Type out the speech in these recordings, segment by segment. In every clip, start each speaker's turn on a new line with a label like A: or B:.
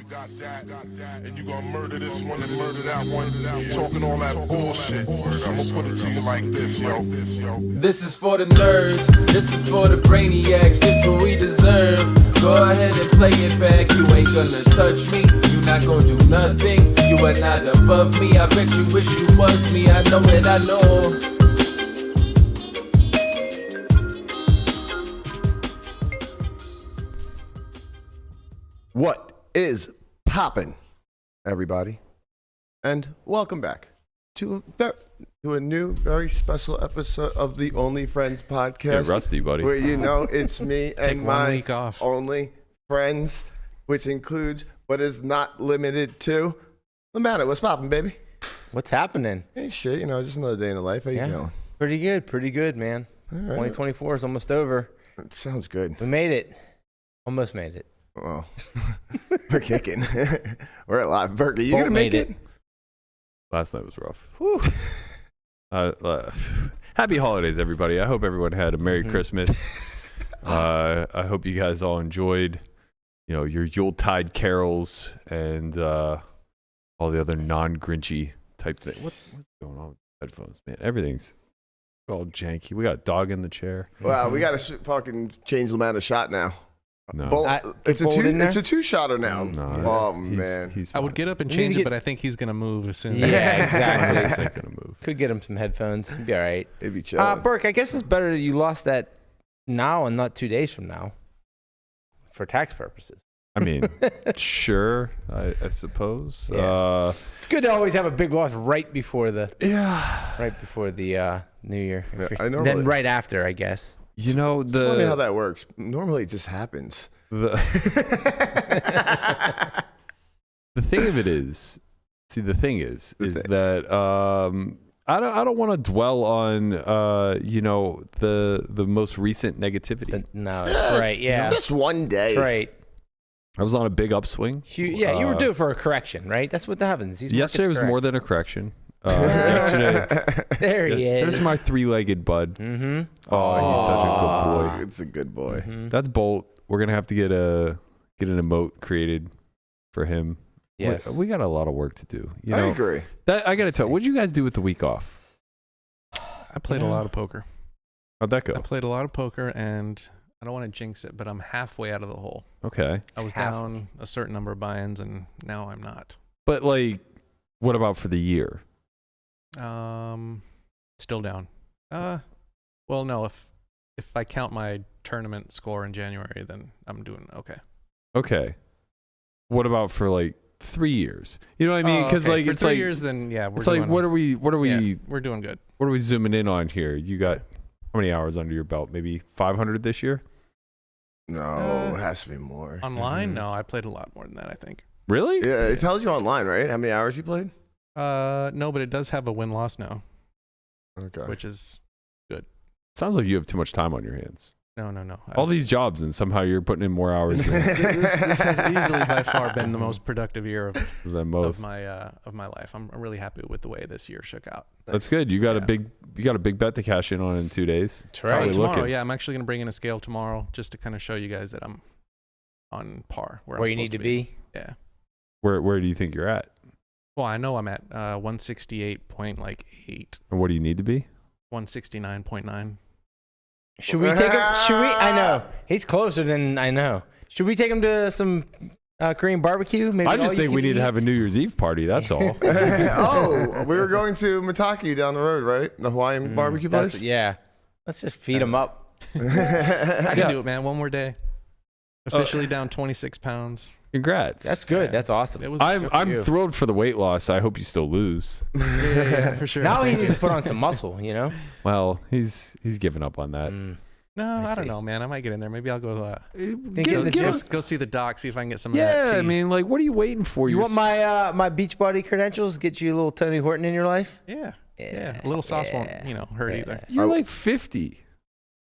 A: you got that, and you gonna murder this one and murder that one. Talking all that bullshit. I'm gonna put it to you like this, yo.
B: This is for the nerds, this is for the brainiacs, this what we deserve. Go ahead and play it back, you ain't gonna touch me, you not gonna do nothing, you are not above me. I bet you wish you was me, I know that I know.
C: What is poppin', everybody? And welcome back to a new, very special episode of the Only Friends podcast.
D: Hey, Rusty, buddy.
C: Where you know it's me and my
E: week off.
C: only friends, which includes, but is not limited to, Lamata. What's poppin', baby?
F: What's happening?
C: Hey, shit, you know, just another day in the life. How you feeling?
F: Pretty good, man.
C: All right.
F: 2024 is almost over.
C: It sounds good.
F: We made it. Almost made it.
C: Well, we're kicking. We're alive. Berkey, you gonna make it?
D: Last night was rough. Happy holidays, everybody. I hope everyone had a Merry Christmas. I hope you guys all enjoyed, you know, your Yuletide carols and all the other non-Grinchy type thing. What's going on with headphones, man? Everything's all janky. We got a dog in the chair.
C: Wow, we gotta fucking change Lamata's shot now.
D: No.
C: It's a two-shotter now.
D: No,
C: Man.
E: I would get up and change it, but I think he's gonna move as soon as.
F: Yeah, exactly.
D: He's not gonna move.
F: Could get him some headphones. He'd be all right.
C: It'd be chill.
F: Burke, I guess it's better that you lost that now and not 2 days from now for tax purposes.
D: I mean, sure, I suppose.
F: Yeah. It's good to always have a big loss right before the New Year.
C: Yeah, I know.
F: Then right after, I guess.
D: You know,
C: It's funny how that works. Normally, it just happens.
D: The thing of it is, that I don't want to dwell on you know, the most recent negativity.
F: No, that's right. Yeah,
C: Just one day.
F: that's right.
D: I was on a big upswing.
F: You were due for a correction, right? That's what happens.
D: Yesterday was more than a correction. Yesterday,
F: There he is.
D: there's my three-legged bud.
F: Mm-hmm.
D: Oh, he's such a good boy.
C: It's a good boy.
F: Mm-hmm.
D: That's Bolt. We're gonna have to get an emote created for him.
F: Yes.
D: We got a lot of work to do. You
C: I
D: know,
C: agree.
D: I gotta tell. What did you guys do with the week off?
E: I played a lot of poker.
D: How'd that
E: I
D: go?
E: played a lot of poker, and I don't want to jinx it, but I'm halfway out of the hole.
D: Okay,
E: I was down a certain number of buy-ins, and now I'm not.
D: but like, what about for the year?
E: Still down. Well, no. If I count my tournament score in January, then I'm doing okay.
D: Okay, what about for like 3 years? You know what I mean? Because
E: okay.
D: like
E: for
D: it's
E: 3
D: like
E: years, then yeah, we're
D: it's
E: doing,
D: like what are we
E: yeah, we're doing good.
D: what are we zooming in on here? You got how many hours under your belt? Maybe 500 this year?
C: No, it has to be more.
E: Online? No, I played a lot more than that, I think.
D: Really?
C: Yeah, it tells you online, right? How many hours you played?
E: No, but it does have a win-loss now,
C: Okay.
E: which is
D: Sounds like you have too much time on your hands.
E: no.
D: All these jobs, and somehow you're putting in more hours
E: This has easily by far been the most productive year
D: than
E: of
D: most.
E: my life. I'm really happy with the way this year shook out.
D: That's good. You got
E: Yeah.
D: a big bet to cash in on in 2 days.
F: That's
D: How
F: right.
D: we
E: Tomorrow,
D: looking?
E: yeah, I'm actually gonna bring in a scale tomorrow just to kind of show you guys that I'm on par
F: Where
E: I'm
F: you need
E: supposed
F: to be.
E: Yeah.
D: Where do you think you're at?
E: Well, I know I'm at 168.8,
D: And what do you need to be?
E: 169.9.
F: Should we take him? I know he's closer than I know. Should we take him to some Korean barbecue? Maybe
D: I just think we need to have a New Year's Eve party. That's all.
C: Oh, we were going to Mataki down the road, right? The Hawaiian barbecue place?
F: Yeah. Let's just feed him up.
E: I can do it, man. One more day. Officially down 26 pounds.
D: Congrats.
F: That's good.
E: Yeah.
F: That's awesome.
E: It was.
D: I'm thrilled for the weight loss. I hope you still lose.
E: Yeah, for sure.
F: Now he
E: Thank
F: needs
E: you.
F: to put on some muscle, you know?
D: Well, he's given up on that.
E: No, I don't
F: see.
E: know, man. I might get in there. Maybe I'll go.
F: Get in the gym.
E: Go see the doc. See if I can get some of that
D: Yeah,
E: tea.
D: I mean, like, what are you waiting for?
F: You
D: You're
F: want my Beachbody credentials? Get you a little Tony Horton in your life?
E: Yeah. A little sauce won't, hurt either.
D: You're like 50.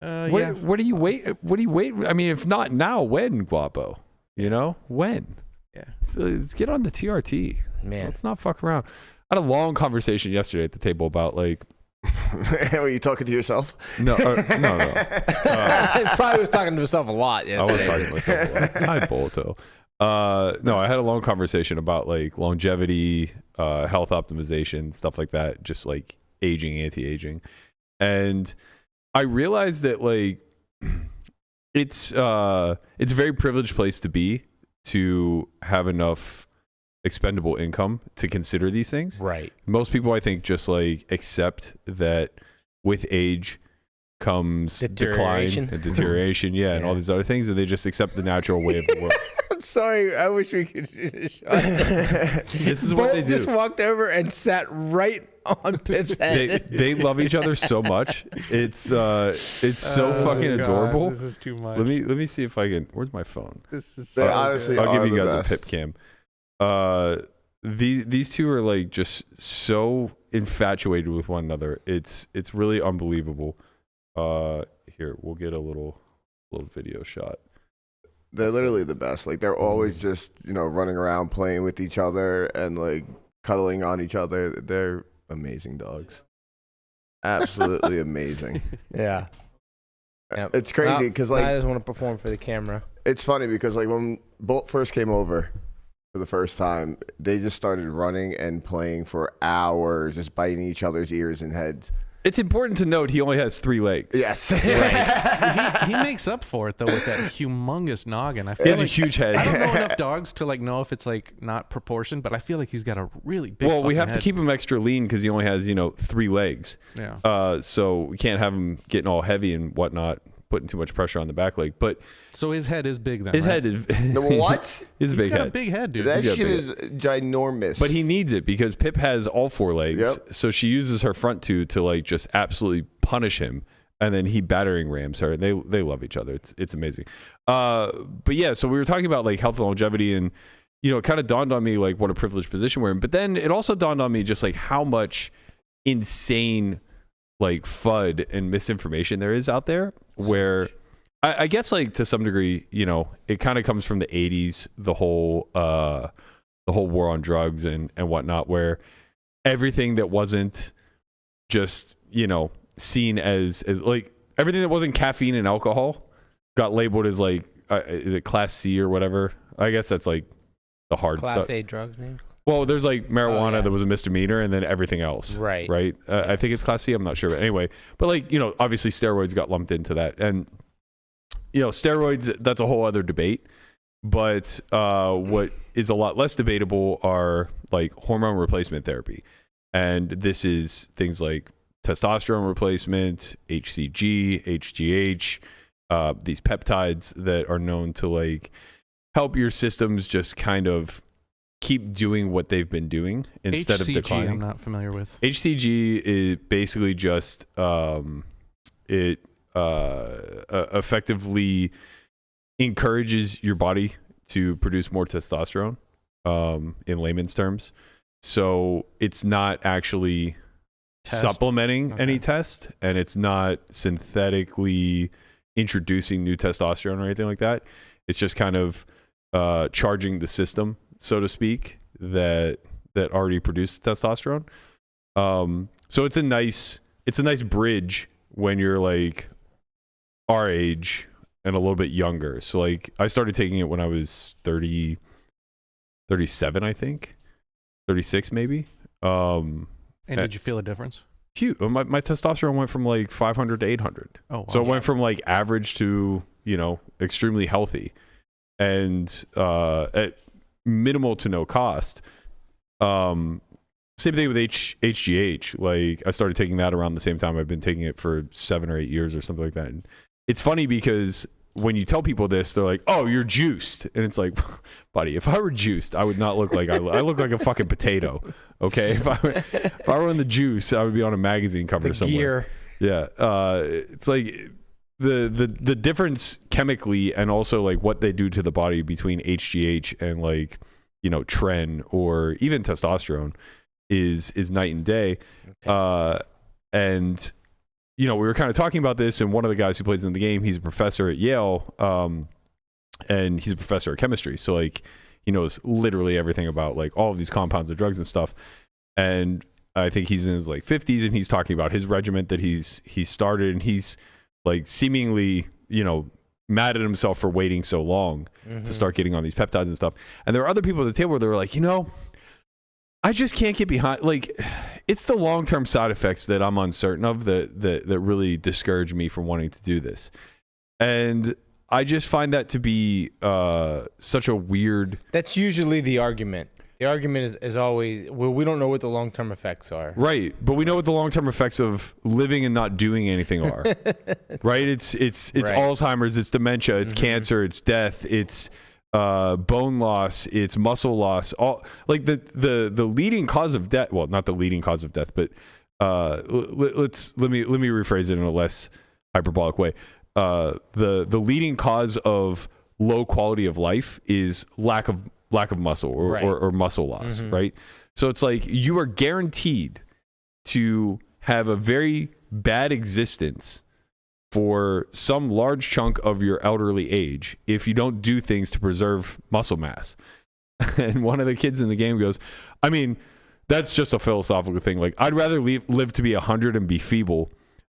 E: Yeah.
D: What do you wait? What do you wait? I mean, if not now, when, Guapo? You know, when?
E: Yeah.
D: So let's get on the TRT.
F: Man.
D: Let's not fuck around. I had a long conversation yesterday at the table about like.
C: Were you talking to yourself?
D: No.
F: He probably was talking to himself a lot
D: I was
F: yesterday.
D: talking to myself a lot. Hi, Bolto. No, I had a long conversation about like longevity, health optimization, stuff like that, just like aging, anti-aging. And I realized that like it's a very privileged place to be to have enough expendable income to consider these things.
F: Right.
D: Most people, I think, just like accept that with age comes
F: Deterioration.
D: decline and deterioration, and all these other things, and they just accept the natural way of the world.
F: I'm sorry. I wish we could do this shot.
D: This is what they do.
F: Just walked over and sat right on Pip's head.
D: They love each other so much. It's so fucking
E: God,
D: adorable.
E: This is too much.
D: Let me see if I can. Where's my phone?
E: This is
C: They
E: so
C: honestly
E: good.
D: I'll give
C: are
D: you
C: the
D: guys
C: best.
D: a pip cam. These two are like just so infatuated with one another. It's really unbelievable. Here, we'll get a little video shot.
C: They're literally the best. Like they're always just, running around playing with each other and like cuddling on each other. They're amazing dogs. Absolutely amazing.
F: Yeah. Yep.
C: It's crazy because
F: I
C: like
F: just want to perform for the camera.
C: it's funny because like when Bolt first came over for the first time, they just started running and playing for hours, just biting each other's ears and heads.
D: It's important to note he only has 3 legs.
C: Yes.
E: he makes up for it though with that humongous noggin. I feel
D: He has a
E: like
D: huge head.
E: I don't know enough dogs to like know if it's like not proportioned, but I feel like he's got a really big.
D: Well, we have
E: head.
D: to keep him extra lean because he only has 3 legs.
E: Yeah.
D: So we can't have him getting all heavy and whatnot, putting too much pressure on the back leg. But
E: So his head is big then.
D: his
E: right?
D: head is
C: No, what?
D: He's a
E: He's
D: big
E: got
D: head.
E: a big head, dude.
C: That
D: got
C: shit
D: big
C: is ginormous.
D: But he needs it because Pip has all 4 legs.
C: Yep.
D: So she uses her front 2 to like just absolutely punish him, and then he battering rams her. They love each other. It's amazing. But yeah, so we were talking about like health and longevity, and it kind of dawned on me like what a privileged position we're in. But then it also dawned on me just like how much insane like FUD and misinformation there is out there, where I guess like to some degree, it kind of comes from the 80s, the whole war on drugs and whatnot, where everything that wasn't just, seen as like everything that wasn't caffeine and alcohol got labeled as like, is it class C or whatever? I guess that's like the hard
F: Class
D: stuff.
F: A drugs, maybe?
D: Well, there's like marijuana
F: yeah.
D: that was a misdemeanor, and then everything else.
F: Right.
D: Right. I think it's class C. I'm not sure. But anyway, but like, obviously steroids got lumped into that. And, steroids, that's a whole other debate. But what is a lot less debatable are like hormone replacement therapy. And this is things like testosterone replacement, HCG, HGH, these peptides that are known to like help your systems just kind of keep doing what they've been doing instead
E: HCG,
D: of declining.
E: I'm not familiar with.
D: HCG is basically just it effectively encourages your body to produce more testosterone in layman's terms. So it's not actually supplementing any test, and it's not synthetically introducing new testosterone or anything like that. It's just kind of charging the system, so to speak, that already produced testosterone. So it's a nice bridge when you're like our age and a little bit younger. So like I started taking it when I was 37, I think, 36 maybe.
E: And did you feel a difference?
D: Cute. My testosterone went from like 500 to 800.
E: Oh, wow.
D: So it went from like average to extremely healthy, and at minimal to no cost. Same thing with HGH. Like I started taking that around the same time. I've been taking it for 7 or 8 years or something like that. And it's funny because when you tell people this, they're like, "Oh, you're juiced," and it's like, buddy, if I were juiced, I would not look like I look like a fucking potato. Okay, if I were in the juice, I would be on a magazine cover somewhere. Yeah, it's like the difference chemically and also like what they do to the body between HGH and like tren or even testosterone is night and day. Okay. And we were kind of talking about this, and one of the guys who plays in the game, he's a professor at Yale, and he's a professor of chemistry. So like he knows literally everything about like all of these compounds of drugs and stuff. And I think he's in his like 50s, and he's talking about his regiment that he's started, and he's like seemingly mad at himself for waiting so long to start getting on these peptides and stuff. And there were other people at the table where they were like, I just can't get behind. Like, it's the long-term side effects that I'm uncertain of that really discourage me from wanting to do this. And I just find that to be such a weird.
F: That's usually the argument. The argument is always, well, we don't know what the long-term effects are.
D: Right, but we know what the long-term effects of living and not doing anything are. Right? It's
F: Right.
D: Alzheimer's, it's dementia, it's cancer, it's death, it's bone loss, it's muscle loss. All like the leading cause of death. Well, not the leading cause of death, but let me rephrase it in a less hyperbolic way. The leading cause of low quality of life is lack of muscle or muscle loss, right? So it's like you are guaranteed to have a very bad existence for some large chunk of your elderly age if you don't do things to preserve muscle mass. And one of the kids in the game goes, I mean, that's just a philosophical thing. Like, I'd rather live to be 100 and be feeble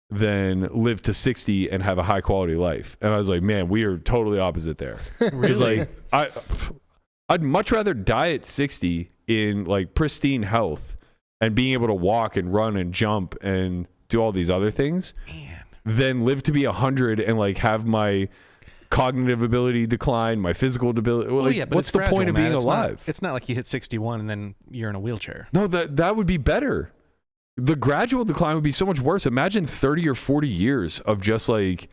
D: than live to 60 and have a high quality life. And I was like, man, we are totally opposite there. Because like I'd much rather die at 60 in like pristine health and being able to walk and run and jump and do all these other things than live to be 100 and like have my cognitive ability decline, my physical ability. Like,
E: yeah, but
D: what's the point of being alive?
E: It's not like you hit 61 and then you're in a wheelchair.
D: No, that would be better. The gradual decline would be so much worse. Imagine 30 or 40 years of just like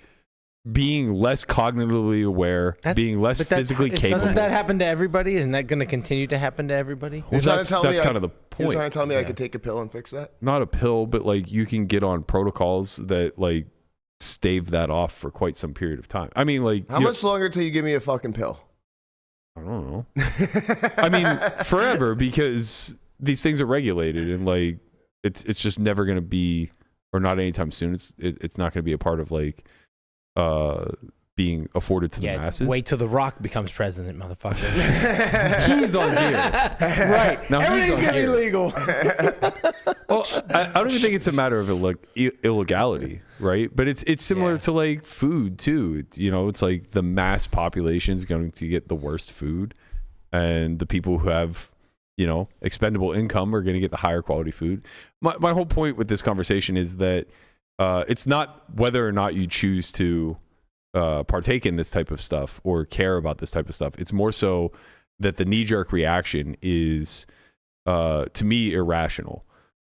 D: being less cognitively aware, being less physically capable.
F: Doesn't that happen to everybody? Isn't that going to continue to happen to everybody?
D: Well, that's kind of the point.
C: You're trying to tell me I could take a pill and fix that?
D: Not a pill, but like you can get on protocols that like stave that off for quite some period of time. I mean, like,
C: how much longer till you give me a fucking pill?
D: I don't know. I mean, forever, because these things are regulated and like it's just never going to be, or not anytime soon. It's not going to be a part of like being afforded to the masses.
F: Wait till The Rock becomes president, motherfucker.
D: He's on gear.
F: Right.
D: Now
F: everything's
D: he's on
F: getting illegal.
D: Well, I don't even think it's a matter of illegality, right? But it's similar to like food too. It's like the mass population is going to get the worst food, and the people who have expendable income are going to get the higher quality food. My whole point with this conversation is that it's not whether or not you choose to partake in this type of stuff or care about this type of stuff. It's more so that the knee-jerk reaction is, to me, irrational.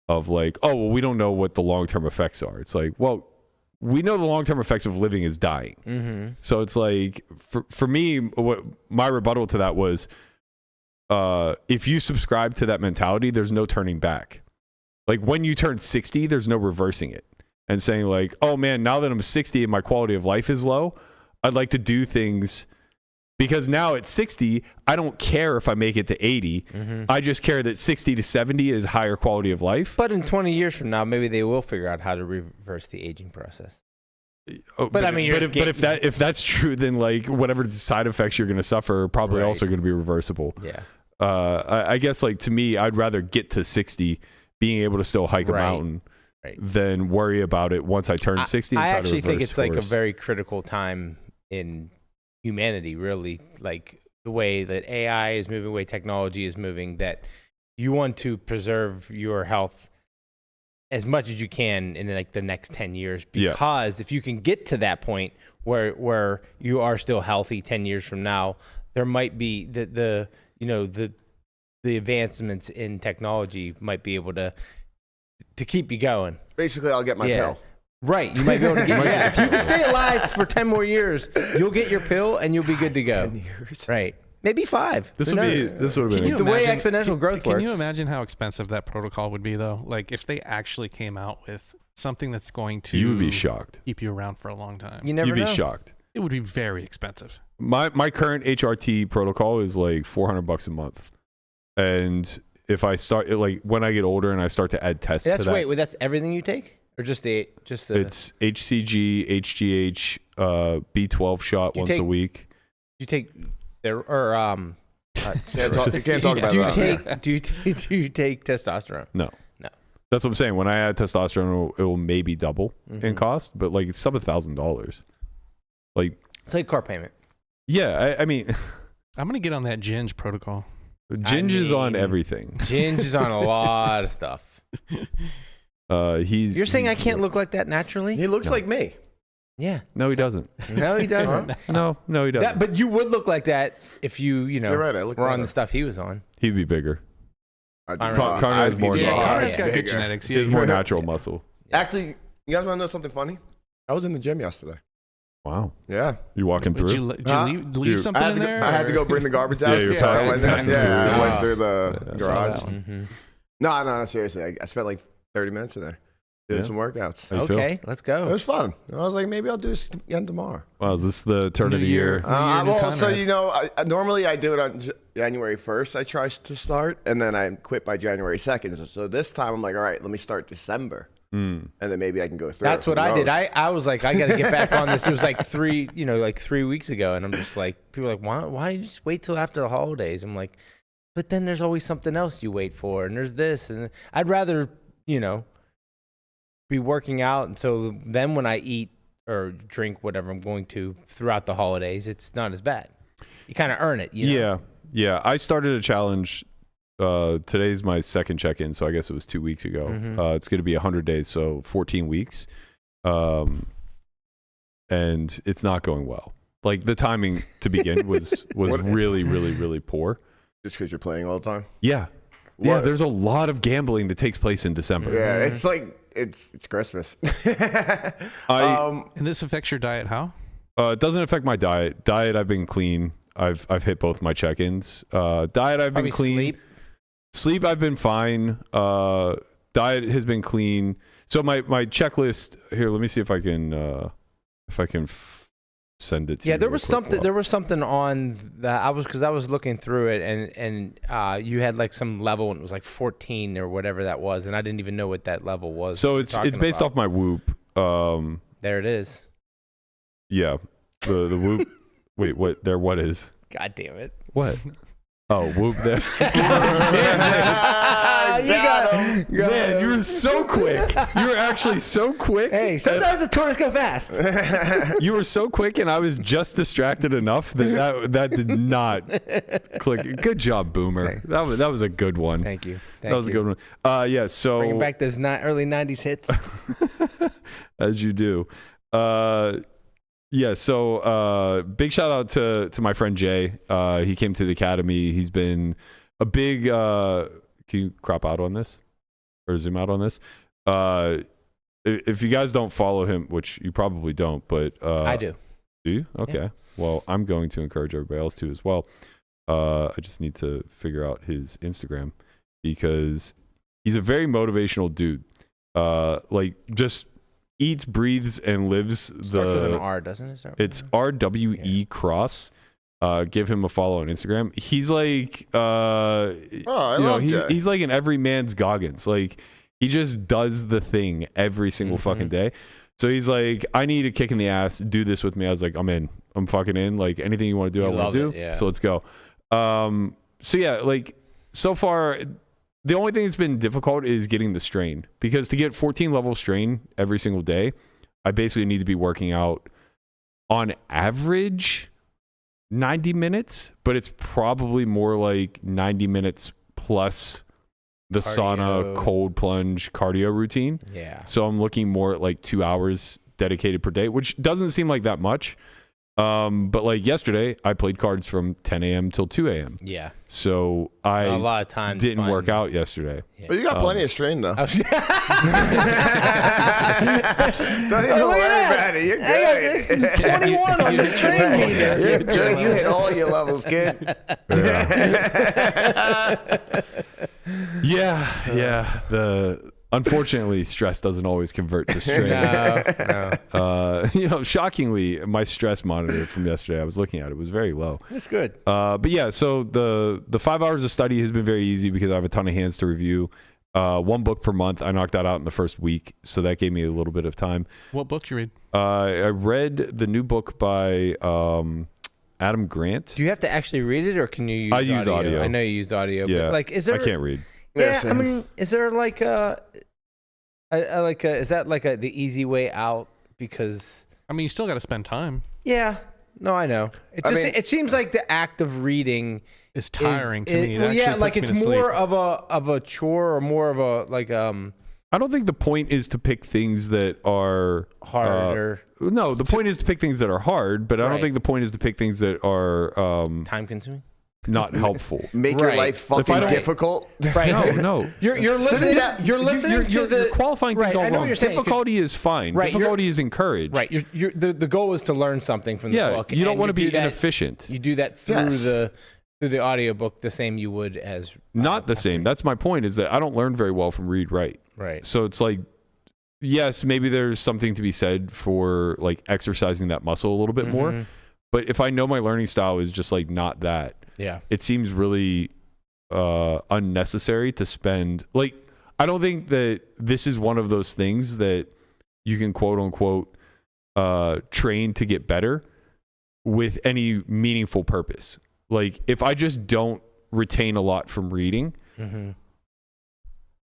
D: Of like, oh, well, we don't know what the long-term effects are. It's like, well, we know the long-term effects of living is dying. Mm-hmm. So it's like, for me, what my rebuttal to that was, if you subscribe to that mentality, there's no turning back. Like when you turn 60, there's no reversing it and saying like, oh man, now that I'm 60 and my quality of life is low, I'd like to do things because now at 60, I don't care if I make it to 80. Mm-hmm. I just care that 60 to 70 is higher quality of life.
F: But in 20 years from now, maybe they will figure out how to reverse the aging process.
D: But I mean, if that's true, then like whatever side effects you're going to suffer are probably also going to be reversible.
F: Yeah.
D: I guess like to me, I'd rather get to 60, being able to still hike a mountain, than worry about it once I turn 60. And
F: I
D: try
F: actually
D: to
F: think it's
D: course.
F: like a very critical time in humanity, really, like the way that AI is moving, the way technology is moving, that you want to preserve your health as much as you can in like the next 10 years, because if you can get to that point where you are still healthy 10 years from now, there might be the advancements in technology might be able to keep you going.
C: Basically, I'll get my pill.
F: Right, you might be able to get if you can stay alive for 10 more years, you'll get your pill and you'll be good to go.
C: 10 years.
F: Right. Maybe 5.
D: This would have been
F: the way exponential growth works.
E: Can you imagine how expensive that protocol would be, though? Like, if they actually came out with something that's going to...
D: You would be shocked.
E: ...keep you around for a long time.
F: You never
D: You'd
F: know.
D: be shocked.
E: It would be very expensive.
D: My current HRT protocol is like $400 a month. And if I start... like, when I get older and I start to add tests to that...
F: Wait, that's everything you take? Or just the...
D: It's HCG, HGH, B12 shot once a week.
F: You take... you can't
C: talk about that.
F: Do you take testosterone?
D: No. That's what I'm saying. When I add testosterone, it will maybe double in cost, but like it's sub $1,000. Like
F: It's like car payment.
D: Yeah, I mean,
E: I'm gonna get on that Ginge protocol.
D: Ginge is on everything.
F: Ginge is on a lot of stuff. You're saying I can't look like that naturally?
C: He looks like me.
F: Yeah.
D: No, he doesn't.
F: No, he doesn't.
D: No, he doesn't.
F: But you would look like that if you know,
C: You're right, I look
F: were on
C: better.
F: the stuff he was on.
D: He'd be bigger.
F: Conrad
D: has more
E: Yeah,
D: Yeah,
E: Conrad's got good
C: bigger.
E: genetics.
D: He has more natural muscle.
C: Actually, you guys want to know something funny? I was in the gym yesterday.
D: Wow.
C: Yeah.
D: You walking
E: Did
D: through?
E: you leave something in there?
C: I had to go bring the garbage out.
D: Yeah, you're passing- passing
C: I went
F: through.
C: through the
E: I saw
C: garage.
E: that one.
C: No, seriously. I spent like 30 minutes in there doing
D: Yeah.
C: some workouts.
D: How you feel?
F: Okay, let's
C: It
F: go.
C: was fun. I was like, maybe I'll do this again tomorrow.
D: Wow, is this the turn of
E: New
D: the year?
E: year. New
C: Well, so
E: Conrad.
C: normally I do it on January 1st. I try to start, and then I quit by January 2nd. So this time I'm like, all right, let me start December, and then maybe I can go through.
F: That's what I did. I was like, I got to get back on this. It was like 3 weeks ago, and I'm just like, people are like, why you just wait till after the holidays? I'm like, but then there's always something else you wait for, and there's this, and I'd rather be working out, and so then when I eat or drink whatever I'm going to throughout the holidays, it's not as bad. You kind of earn it. You know?
D: Yeah. I started a challenge. Today's my second check-in, so I guess it was 2 weeks ago. It's going to be 100 days, so 14 weeks. And it's not going well. Like, the timing to begin was really, really, really poor.
C: Just because you're playing all the time.
D: Yeah. Yeah, there's a lot of gambling that takes place in December.
C: Yeah, it's like it's Christmas.
E: And this affects your diet how?
D: It doesn't affect my diet. I've been clean. I've hit both my check-ins. Diet, I've been clean. Sleep, I've been fine. Diet has been clean. So my checklist here. Let me see if I can send it to you.
F: Yeah, there was something on that because I was looking through it and you had like some level and it was like 14 or whatever that was, and I didn't even know what that level was.
D: So it's based off my Whoop.
F: There it is.
D: Yeah, the Whoop. Wait, what? What is?
F: God damn it!
D: What? Oh, Whoop there.
F: You got him.
D: Man, you were so quick. You were actually so quick.
F: Hey, sometimes the tourists go fast.
D: You were so quick, and I was just distracted enough that did not click. Good job, Boomer. That was a good one.
F: Thank you.
D: That was a good one. Yeah. So
F: bringing back those early '90s hits.
D: as you do. Yeah. So big shout out to my friend Jay. He came to the academy. He's been a big. Can you crop out on this or zoom out on this? If you guys don't follow him, which you probably don't, but
F: I do.
D: Do you? Okay. Yeah. Well, I'm going to encourage everybody else to as well. I just need to figure out his Instagram because he's a very motivational dude. Like just eats, breathes, and lives
F: Starts with an R, doesn't it?
D: It's RWE Cross. Give him a follow on Instagram. He's like, he's like an every man's Goggins. Like he just does the thing every single fucking day. So he's like, I need a kick in the ass. Do this with me. I was like, I'm in. I'm fucking in. Like anything you want to do, I want to do.
F: Yeah.
D: So let's go. So yeah, like so far, the only thing that's been difficult is getting the strain because to get 14 level strain every single day, I basically need to be working out on average 90 minutes, but it's probably more like 90 minutes plus the sauna, cold plunge cardio routine.
F: Yeah.
D: So I'm looking more at like 2 hours dedicated per day, which doesn't seem like that much. But like yesterday, I played cards from 10 a.m. till 2 a.m.
F: Yeah.
D: So
F: A lot of times
D: didn't work out yesterday.
C: But you got plenty of strain though. Don't even
F: Look
C: worry
F: at
C: about it. You're
F: I
C: good.
F: got 21 on the strain meter.
C: You're good. You hit all your levels, kid.
D: Yeah. Unfortunately, stress doesn't always convert to strain.
F: No.
D: Shockingly, my stress monitor from yesterday, I was looking at it, was very low.
F: That's good.
D: But yeah, so the 5 hours of study has been very easy because I have a ton of hands to review. 1 book per month. I knocked that out in the first week, so that gave me a little bit of time.
E: What book you read?
D: I read the new book by Adam Grant.
F: Do you have to actually read it, or can you use?
D: I use audio.
F: I know you used audio.
D: Yeah,
F: But like, is there?
D: I can't read.
F: Yeah, I mean, is there like is that like the easy way out? Because
E: I mean, you still got to spend time.
F: yeah, No, I know. It seems like the act of reading
E: It's tiring to me. It
F: Well, yeah,
E: actually
F: like
E: puts
F: it's
E: me to
F: more
E: sleep.
F: of a chore or more of a like
D: I don't think the point is to pick things that are
F: harder.
D: No, the point is to pick things that are hard, but I don't
F: Right.
D: think the point is to pick things that are
F: Time consuming.
D: not helpful.
C: Make your
F: Right.
C: life
D: If I
C: fucking
D: don't-
C: difficult.
F: Right.
D: No.
F: You're listening. You're listening to the
D: You're qualifying things
F: right,
D: all
F: I know
D: wrong.
F: what you're saying, 'cause-
D: Difficulty is fine.
F: Right,
D: Difficulty is encouraged.
F: Right. The goal is to learn something from the
D: Yeah,
F: book.
D: you don't
F: and
D: want to be
F: do that-
D: inefficient.
F: You do that through
C: Yes.
F: the audiobook the same you would as
D: Not the same. That's my point, is that I don't learn very well from read write.
F: right.
D: So it's like, yes, maybe there's something to be said for like exercising that muscle a little bit more.
F: Mhm.
D: But if I know my learning style is just like not that,
F: Yeah.
D: it seems really unnecessary to spend. Like, I don't think that this is one of those things that you can quote unquote train to get better with any meaningful purpose. Like, if I just don't retain a lot from reading,
F: Mm-hmm.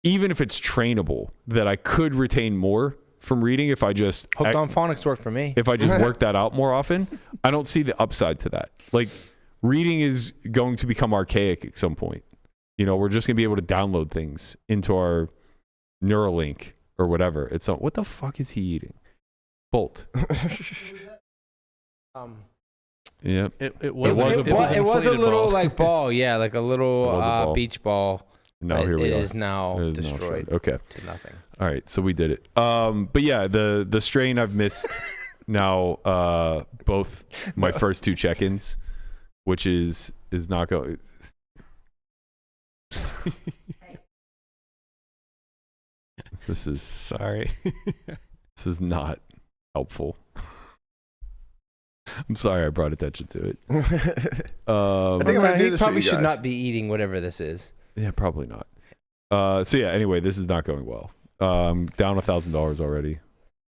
D: even if it's trainable, that I could retain more from reading if I just
F: Hooked on phonics worked for me.
D: if I just work that out more often, I don't see the upside to that. Like, reading is going to become archaic at some point. You know, we're just going to be able to download things into our Neuralink or whatever. It's not, what the fuck is he eating? Bolt. Yeah.
E: It was
D: was a
E: it
D: ball.
E: was
F: It was a
E: inflated
F: little
E: ball.
F: like ball, yeah, like a
D: It
F: little
D: was a ball.
F: beach ball.
D: Now
F: but
D: here we
F: it
D: are.
F: is now
D: It is now
F: destroyed
D: shredded. Okay.
F: to nothing.
D: All right. So we did it. But yeah, the strain I've missed now, both my first two check-ins, which is not going. This is
E: Sorry.
D: not helpful. I'm sorry I brought attention to it.
C: I think I'm gonna do
F: He
C: this for
F: probably
C: you
F: should
C: guys.
F: not be eating whatever this is.
D: Yeah, probably not. So yeah, anyway, this is not going well. Down $1,000 already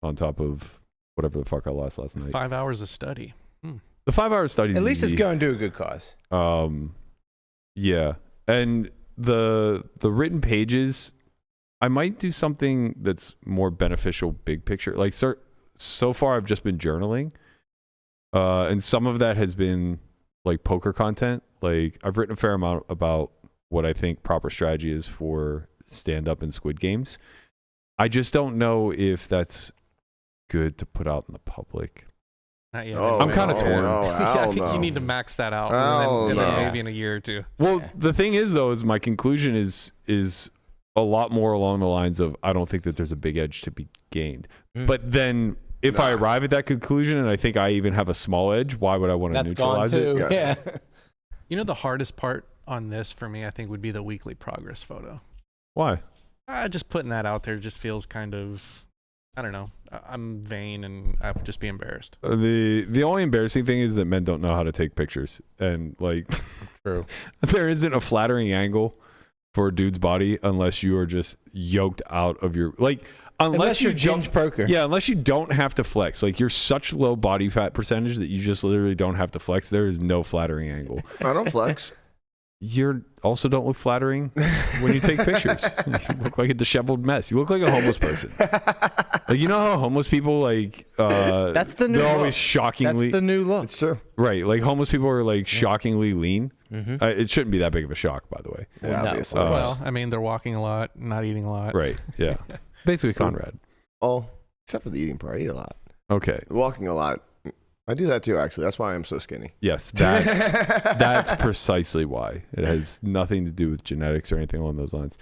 D: on top of whatever the fuck I lost last night.
E: 5 hours of study.
D: The 5-hour study is
F: At least it's
D: easy.
F: going to a good cause.
D: Yeah. And the written pages, I might do something that's more beneficial big picture. Like so far I've just been journaling. And some of that has been like poker content. Like, I've written a fair amount about what I think proper strategy is for stand up and Squid Games. I just don't know if that's good to put out in the public.
E: Not yet.
C: Oh,
D: I'm kinda
C: no,
D: torn.
C: no,
E: I
C: hell
E: think you
C: no.
E: need to max that out,
C: Hell
E: and then
C: no.
E: maybe in a year or two.
D: Well,
F: Yeah.
D: the thing is, though, is my conclusion is a lot more along the lines of, I don't think that there's a big edge to be gained. But then if I arrive at that conclusion and I think I even have a small edge, why would I want to
F: That's gone
D: neutralize
F: too.
D: it?
C: Yes.
F: Yeah.
E: You know, the hardest part on this for me, I think, would be the weekly progress photo.
D: Why?
E: Just putting that out there just feels kind of, I don't know. I'm vain and I would just be embarrassed.
D: The only embarrassing thing is that men don't know how to take pictures. And like,
F: True.
D: there isn't a flattering angle for a dude's body unless you are just yoked out of your, like, unless
F: you're
D: don't-
F: Ginge Poker.
D: Yeah, unless you don't have to flex. Like, you're such low body fat percentage that you just literally don't have to flex. There is no flattering angle.
C: I don't flex.
D: You also don't look flattering when you take pictures. You look like a disheveled mess. You look like a homeless person. Like, you know how homeless people, like,
F: That's the new
D: they're
F: look.
D: always shockingly,
F: That's the new look.
C: It's true.
D: right, like homeless people are like shockingly lean.
F: Mhm.
D: It shouldn't be that big of a shock, by the way.
C: Yeah,
F: No.
C: obviously.
E: Well, I mean, they're walking a lot, not eating a lot.
D: Right, yeah. Basically Conrad.
C: Oh, except for the eating part. I eat a lot.
D: Okay,
C: Walking a lot. I do that too, actually. That's why I'm so skinny.
D: yes, that's precisely why. It has nothing to do with genetics or anything along those lines.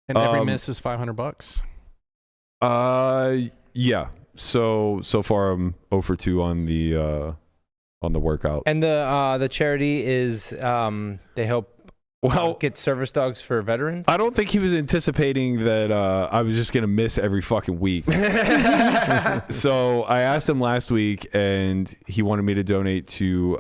E: And every miss is $500.
D: Yeah. So far I'm 0 for 2 on the workout.
F: And the charity is they help get service dogs for veterans.
D: I don't think he was anticipating that I was just gonna miss every fucking week. So I asked him last week, and he wanted me to donate to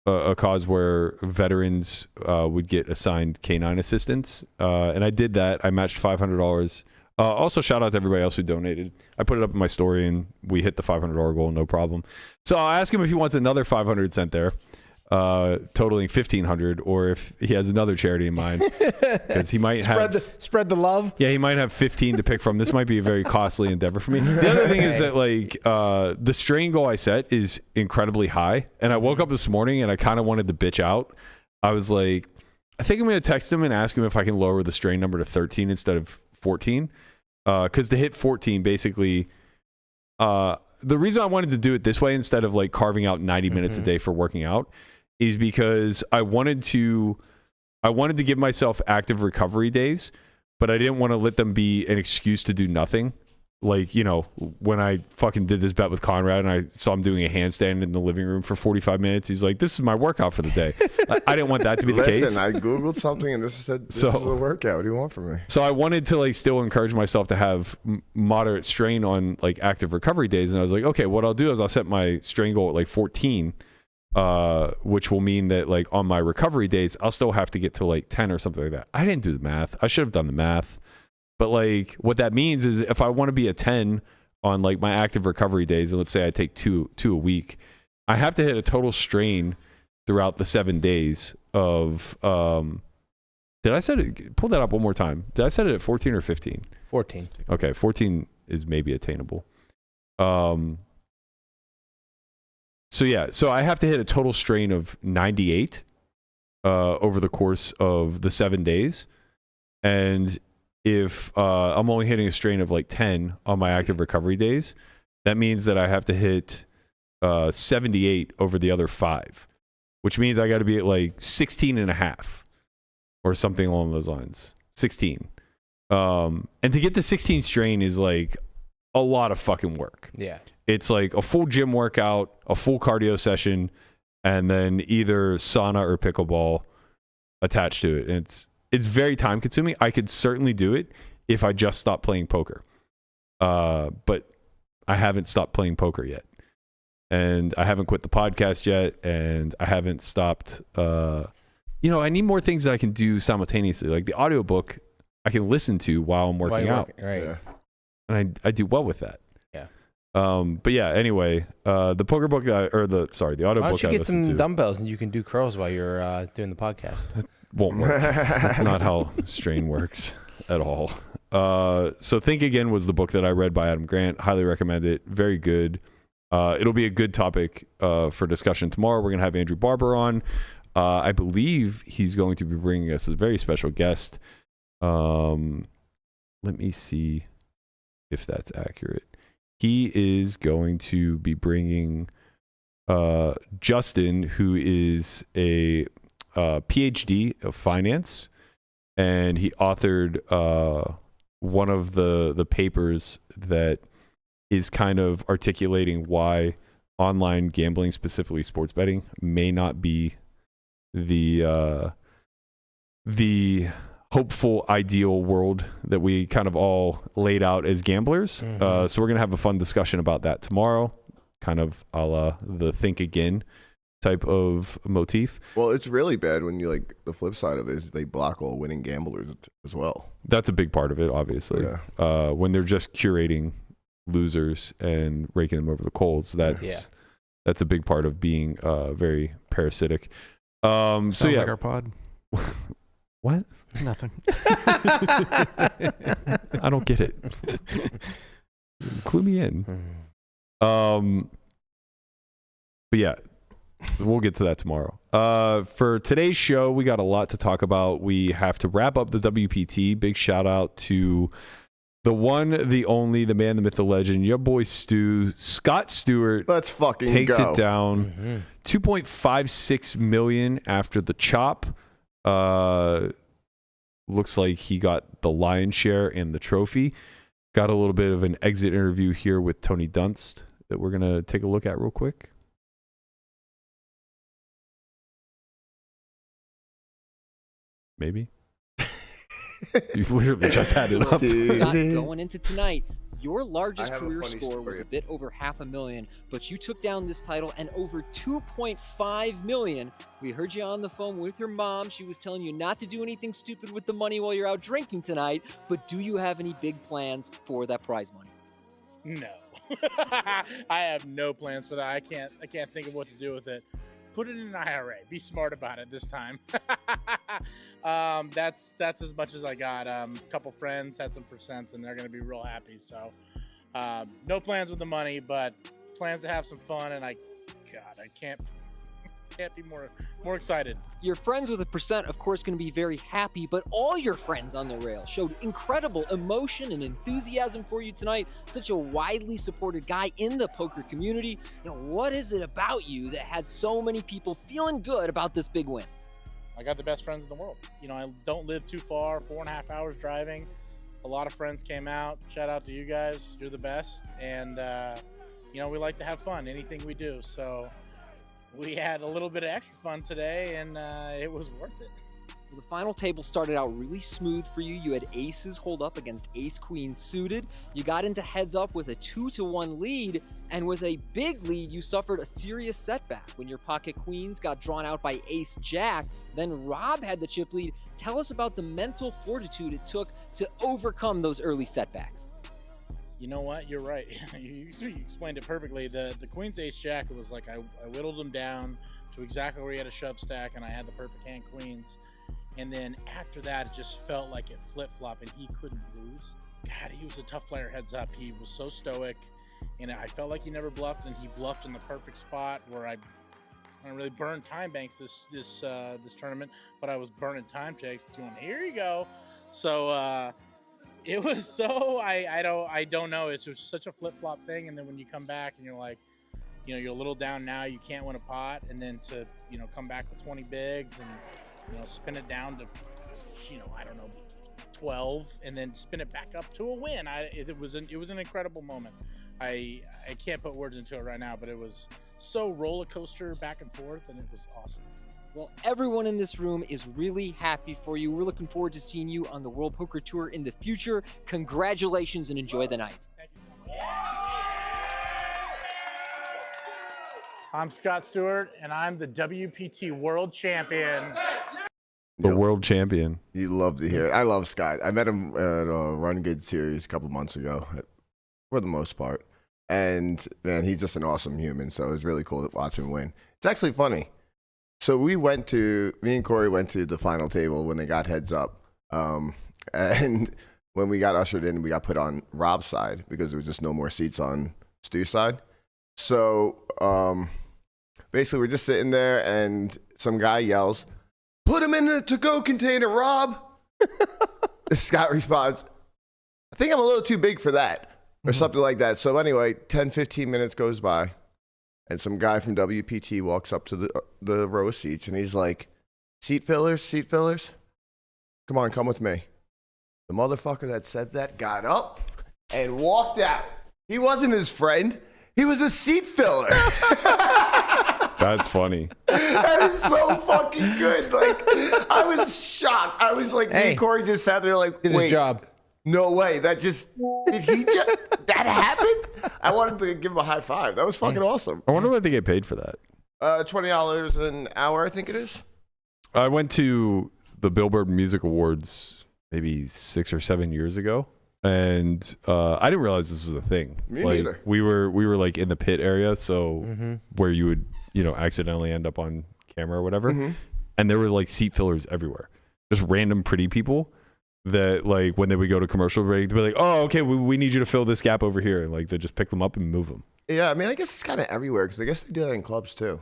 D: a cause where veterans would get assigned canine assistance, and I did that. I matched $500. Also, shout out to everybody else who donated. I put it up in my story, and we hit the $500 goal, no problem. So I'll ask him if he wants another $500 sent there. totaling 1,500, or if he has another charity in mind, because he might
F: spread the love.
D: Yeah, he might have 15 to pick from. This might be a very costly endeavor for me. The other thing is that like the strain goal I set is incredibly high, and I woke up this morning and I kind of wanted to bitch out. I was like, I think I'm going to text him and ask him if I can lower the strain number to 13 instead of 14, because to hit 14, basically, the reason I wanted to do it this way instead of like carving out 90 minutes a day for working out is because I wanted to give myself active recovery days, but I didn't want to let them be an excuse to do nothing. Like, you know, when I fucking did this bet with Conrad and I saw him doing a handstand in the living room for 45 minutes, he's like, this is my workout for the day. I didn't want that to be the case.
C: Listen, I Googled something and this said, this is a workout. What do you want from me? So
D: I wanted to like still encourage myself to have moderate strain on like active recovery days. And I was like, okay, what I'll do is I'll set my strain goal at like 14, which will mean that like on my recovery days, I'll still have to get to like 10 or something like that. I didn't do the math. I should have done the math. But like what that means is if I want to be a 10 on like my active recovery days, and let's say I take two a week, I have to hit a total strain throughout the 7 days of, did I set it, pull that up one more time. Did I set it at 14 or 15?
F: 14.
D: Okay. 14 is maybe attainable. So yeah, so I have to hit a total strain of 98 over the course of the 7 days. And if I'm only hitting a strain of like 10 on my active recovery days, that means that I have to hit 78 over the other 5, which means I got to be at like 16 and a half or something along those lines. 16. And to get to 16 strain is like a lot of fucking work.
F: Yeah.
D: It's like a full gym workout, a full cardio session, and then either sauna or pickleball attached to it. And it's very time consuming. I could certainly do it if I just stopped playing poker. But I haven't stopped playing poker yet. And I haven't quit the podcast yet. And I haven't stopped. I need more things that I can do simultaneously. Like the audiobook, I can listen to while I'm working out.
F: Right.
C: yeah.
D: And I do well with that.
F: Yeah.
D: But yeah, anyway, the poker book, the audiobook.
F: Why don't you
D: I
F: get
D: listened
F: some
D: to
F: dumbbells and you can do curls while you're doing the podcast?
D: won't work. That's not how strain works at all. So Think Again was the book that I read by Adam Grant. Highly recommend it. Very good. It'll be a good topic for discussion tomorrow. We're going to have Andrew Barber on. I believe he's going to be bringing us a very special guest. Let me see if that's accurate. He is going to be bringing Justin, who is a PhD of finance, and he authored one of the papers that is kind of articulating why online gambling, specifically sports betting, may not be the hopeful ideal world that we kind of all laid out as gamblers. So we're gonna have a fun discussion about that tomorrow, kind of a la the Think Again type of motif.
C: Well, it's really bad when you like the flip side of it is they block all winning gamblers as well.
D: That's a big part of it, obviously.
C: Yeah.
D: When they're just curating losers and raking them over the coals, that's a big part of being very parasitic.
E: Sounds like our pod.
D: What?
E: Nothing.
D: I don't get it. Clue me in. But yeah, we'll get to that tomorrow. For today's show, we got a lot to talk about. We have to wrap up the WPT. Big shout out to the one, the only, the man, the myth, the legend, your boy Scott Stewart.
C: Let's fucking
D: takes
C: go.
D: it down. 2.56 million after the chop. Looks like he got the lion's share and the trophy. Got a little bit of an exit interview here with Tony Dunst that we're going to take a look at real quick. Maybe. You literally just had it up.
G: Scott, going into tonight, your largest
C: I have a
G: career
C: funny
G: score was
C: story.
G: a bit over $500,000, but you took down this title and over $2.5 million. We heard you on the phone with your mom. She was telling you not to do anything stupid with the money while you're out drinking tonight, but do you have any big plans for that prize money?
H: No. I have no plans for that. I can't think of what to do with it. put it in an IRA. Be smart about it this time. That's as much as I got. A couple friends had some percents, and they're going to be real happy. So no plans with the money, but plans to have some fun. And I can't be more excited.
G: Your friends with a percent, of course, going to be very happy, but all your friends on the rail showed incredible emotion and enthusiasm for you tonight. Such a widely supported guy in the poker community. What is it about you that has so many people feeling good about this big win?
H: I got the best friends in the world. I don't live too far, 4.5 hours driving. A lot of friends came out. Shout out to you guys. You're the best. And, we like to have fun, anything we do. So we had a little bit of extra fun today, and it was worth it.
G: Well, the final table started out really smooth for you. You had aces hold up against ace-queen suited. You got into heads up with a 2-1 lead, and with a big lead, you suffered a serious setback when your pocket queens got drawn out by ace-jack. Then Rob had the chip lead. Tell us about the mental fortitude it took to overcome those early setbacks.
H: You know what? You're right. You explained it perfectly. The Queen's Ace-Jack, it was like I whittled him down to exactly where he had a shove stack, and I had the perfect hand Queens. And then after that, it just felt like it flip-flopped, and he couldn't lose. God, he was a tough player heads up. He was so stoic, and I felt like he never bluffed, and he bluffed in the perfect spot where I really burned time banks this tournament, but I was burning time checks doing, here you go. So, it was so I don't know. It's just such a flip flop thing, and then when you come back and you're like, you're a little down now, you can't win a pot, and then to come back with 20 bigs and spin it down to 12, and then spin it back up to a win. It was an incredible moment. I can't put words into it right now, but it was so roller coaster back and forth, and it was awesome.
G: Well, everyone in this room is really happy for you. We're looking forward to seeing you on the World Poker Tour in the future. Congratulations and enjoy the night.
H: Thank you so much. I'm Scott Stewart, and I'm the WPT World Champion.
D: The world champion.
C: You love to hear it. I love Scott. I met him at a Run Good series a couple months ago, for the most part. And, man, he's just an awesome human, so it was really cool to watch him win. It's actually funny. So me and Corey went to the final table when they got heads up. And when we got ushered in, we got put on Rob's side because there was just no more seats on Stu's side. So basically we're just sitting there and some guy yells, "Put him in the to-go container, Rob." Scott responds, "I think I'm a little too big for that," or something like that. So anyway, 10, 15 minutes goes by. And some guy from WPT walks up to the row of seats, and he's like, seat fillers? Come on, come with me." The motherfucker that said that got up and walked out. He wasn't his friend. He was a seat filler.
D: That's funny.
C: That is so fucking good. Like, I was shocked. I was like, me and Corey just sat there like,
F: Did his job.
C: No way. Did he just, that happened? I wanted to give him a high five. That was fucking awesome.
D: I wonder what they get paid for that.
C: $20 an hour, I think it is.
D: I went to the Billboard Music Awards maybe 6 or 7 years ago, and I didn't realize this was a thing.
C: Me neither.
D: We were like in the pit area, so where you would accidentally end up on camera or whatever, and there were like seat fillers everywhere, just random pretty people that like when they would go to commercial break, they'd be like, "Oh, okay, we need you to fill this gap over here," and like they just pick them up and move them.
C: Yeah, I mean, I guess it's kind of everywhere because I guess they do that in clubs too,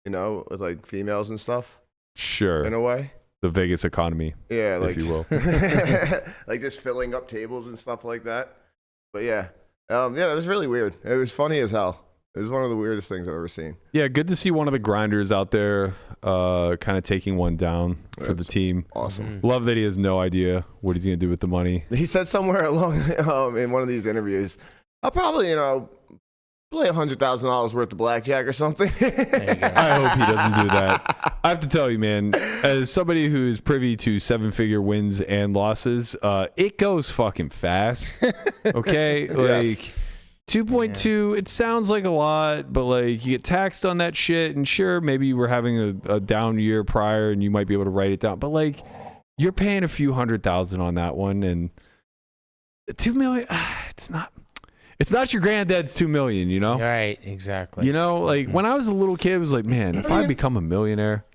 C: with like females and stuff.
D: Sure,
C: in a way.
D: The Vegas economy,
C: yeah, like,
D: if you will.
C: Like just filling up tables and stuff like that. But yeah, it was really weird. It was funny as hell. It was one of the weirdest things I've ever seen.
D: Yeah, good to see one of the grinders out there kind of taking one down for the team.
C: Awesome.
D: Love that he has no idea what he's going to do with the money.
C: He said somewhere along in one of these interviews, "I'll probably, play $100,000 worth of blackjack or something."
D: I hope he doesn't do that. I have to tell you, man, as somebody who is privy to 7-figure wins and losses, it goes fucking fast. Okay?
C: Yes.
D: 2.2, it sounds like a lot, but like you get taxed on that shit, and sure, maybe you were having a down year prior and you might be able to write it down, but like you're paying a few $100,000 on that one, and $2 million, it's not your granddad's 2 million, you know?
F: Right, exactly.
D: You know, like when I was a little kid, it was like, man, if I become a millionaire,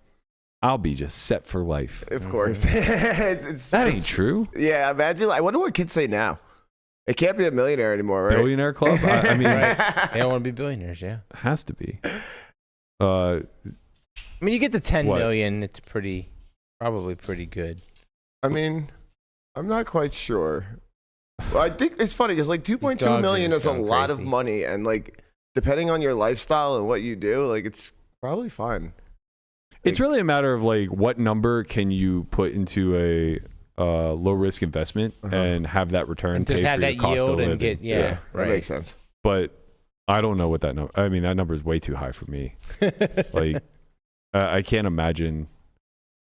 D: I'll be just set for life.
C: Of course.
D: That ain't true.
C: Yeah, imagine. I wonder what kids say now. It can't be a millionaire anymore, right?
D: Billionaire club? I mean,
F: Right. They don't want to be billionaires, yeah.
D: has to be.
F: I mean, you get to 10
D: What?
F: million, it's probably pretty good.
C: I mean, I'm not quite sure. Well, I think it's funny because like 2.2
F: dogs
C: million
F: are
C: is
F: just
C: a
F: going
C: lot of
F: crazy.
C: money, and like depending on your lifestyle and what you do, like it's probably fine.
D: It's really a matter of like what number can you put into a low risk investment and have that return
F: And
D: pay
F: just
D: for
F: have
D: your
F: that
D: cost of
F: yield
D: living.
F: and get, yeah,
C: That
F: right.
C: makes sense.
D: But I don't know what that number. I mean, that number is way too high for me. Like, I can't imagine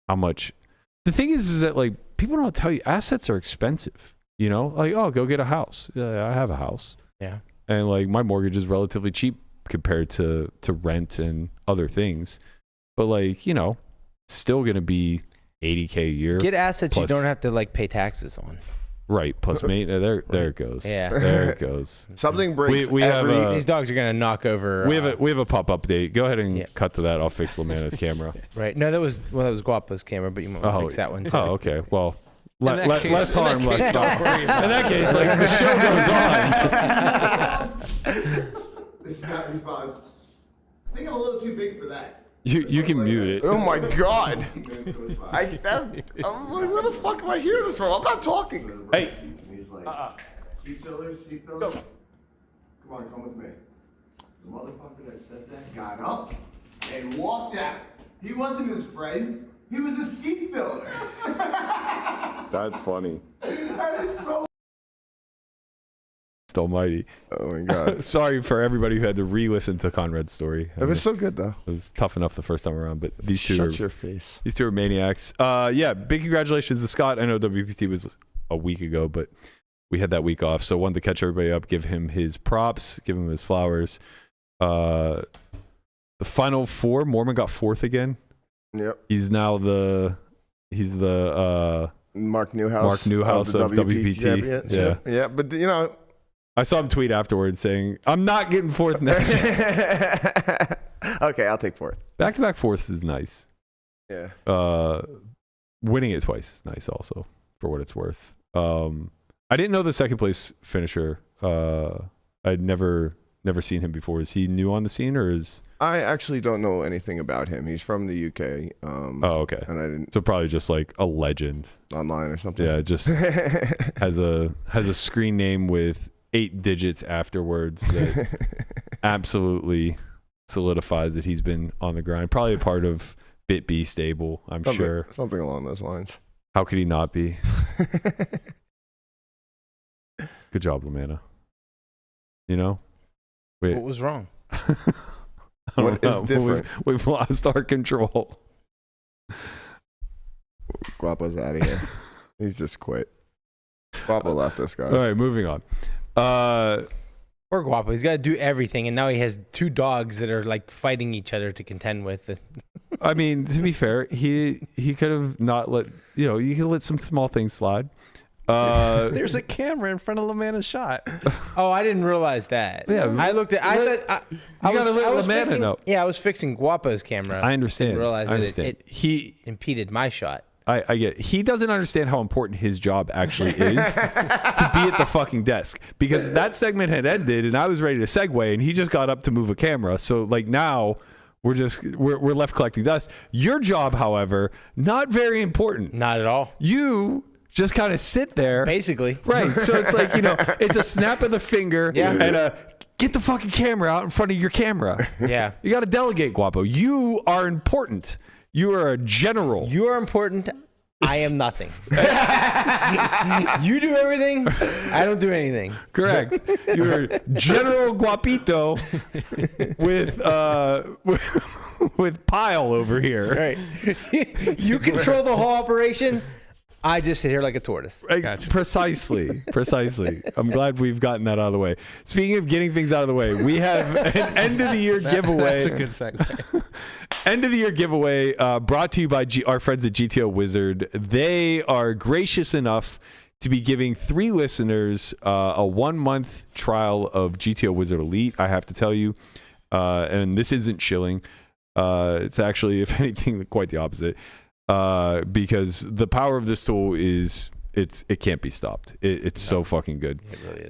D: how much. The thing is that like people don't tell you assets are expensive. You know, like, oh, go get a house. Yeah, I have a house.
F: Yeah.
D: And like my mortgage is relatively cheap compared to rent and other things. But like, you know, still gonna be $80K a year.
F: Get assets
D: plus,
F: you don't have to like pay taxes on.
D: right, plus maintenance. There it goes.
F: Yeah.
D: There it goes.
C: Something brings
D: We have
C: every.
D: a-
F: These dogs are gonna knock over.
D: We have a pop-up date. Go ahead and
F: Yeah.
D: cut to that. I'll fix Lamanna's camera.
F: right. No, that was Guapo's camera, but you might want to fix that one too.
D: Oh, okay. Well,
E: that case-
D: less
E: in that
D: harm, less
E: case, don't
D: stop.
E: worry
D: In
E: about
D: that case, like the show goes on.
C: This is not response. I think I'm a little too big for that.
D: You can mute it.
C: Oh my god! I'm like, where the fuck am I hearing this from? I'm not talking.
D: Hey.
C: He's like, seat fillers. Come on, come with me. The motherfucker that said that got up and walked out. He wasn't his friend. He was a seat filler.
D: That's funny.
C: That is so.
D: Almighty.
C: Oh my god.
D: Sorry for everybody who had to re-listen to Conrad's story.
C: It was so good though.
D: It was tough enough the first time around, but these two
C: Shut
D: are
C: your face.
D: These two are maniacs. Yeah, big congratulations to Scott. I know WPT was a week ago, but we had that week off, so wanted to catch everybody up, give him his props, give him his flowers. The final four, Mormon got fourth again.
C: Yep.
D: He's now the
C: Mark Newhouse.
D: of WPT.
C: Championship. Yeah, but you know.
D: I saw him tweet afterwards saying, "I'm not getting fourth next year."
C: Okay, I'll take fourth.
D: Back-to-back fourths is nice.
C: Yeah.
D: Winning it twice is nice also, for what it's worth. I didn't know the second place finisher. I'd never seen him before. Is he new on the scene, or is?
C: I actually don't know anything about him. He's from the UK.
D: Oh, okay.
C: And I didn't
D: So probably just like a legend.
C: online or something.
D: Yeah, just has a screen name with 8 digits afterwards that absolutely solidifies that he's been on the grind. Probably a part of BitB stable, I'm sure.
C: Something along those lines.
D: How could he not be? Good job, Lamanna. You know? Wait.
F: What was wrong?
D: I
C: What
D: don't know.
C: is different?
D: We've lost our control.
C: Guapo's out of here. He's just quit. Guapo left us, guys.
D: All right, moving on.
F: Poor Guapo. He's got to do everything, and now he has 2 dogs that are like fighting each other to contend with.
D: I mean, to be fair, he could have not let, you could let some small things slide.
E: There's a camera in front of Lamanna's shot.
F: Oh, I didn't realize that.
D: Yeah,
F: I looked at. I thought I
D: gotta let
F: was
D: Lamanna
F: fixing,
D: know.
F: Yeah, I was fixing Guapo's camera.
D: I understand.
F: Didn't realize
D: I
F: that
D: understand.
F: it
D: He
F: impeded my shot.
D: I get it. He doesn't understand how important his job actually is to be at the fucking desk, because that segment had ended and I was ready to segue and he just got up to move a camera. So like now we're left collecting dust. Your job, however, not very important.
F: Not at all.
D: You just kind of sit there.
F: Basically.
D: Right. So it's like, it's a snap of the finger and a get the fucking camera out in front of your camera.
F: Yeah.
D: You got to delegate, Guapo. You are important. You are a general.
F: You are important. I am nothing. You do everything. I don't do anything.
D: Correct. You're General Guapito with Pile over here.
F: Right. You control the whole operation. I just sit here like a tortoise.
D: Gotcha. Precisely. I'm glad we've gotten that out of the way. Speaking of getting things out of the way, we have an end of the year giveaway.
E: That's a good segue.
D: End of the year giveaway brought to you by our friends at GTO Wizard. They are gracious enough to be giving 3 listeners a 1-month trial of GTO Wizard Elite. I have to tell you, and this isn't shilling. It's actually, if anything, quite the opposite. Because the power of this tool is it can't be stopped. It's so fucking good.
F: It really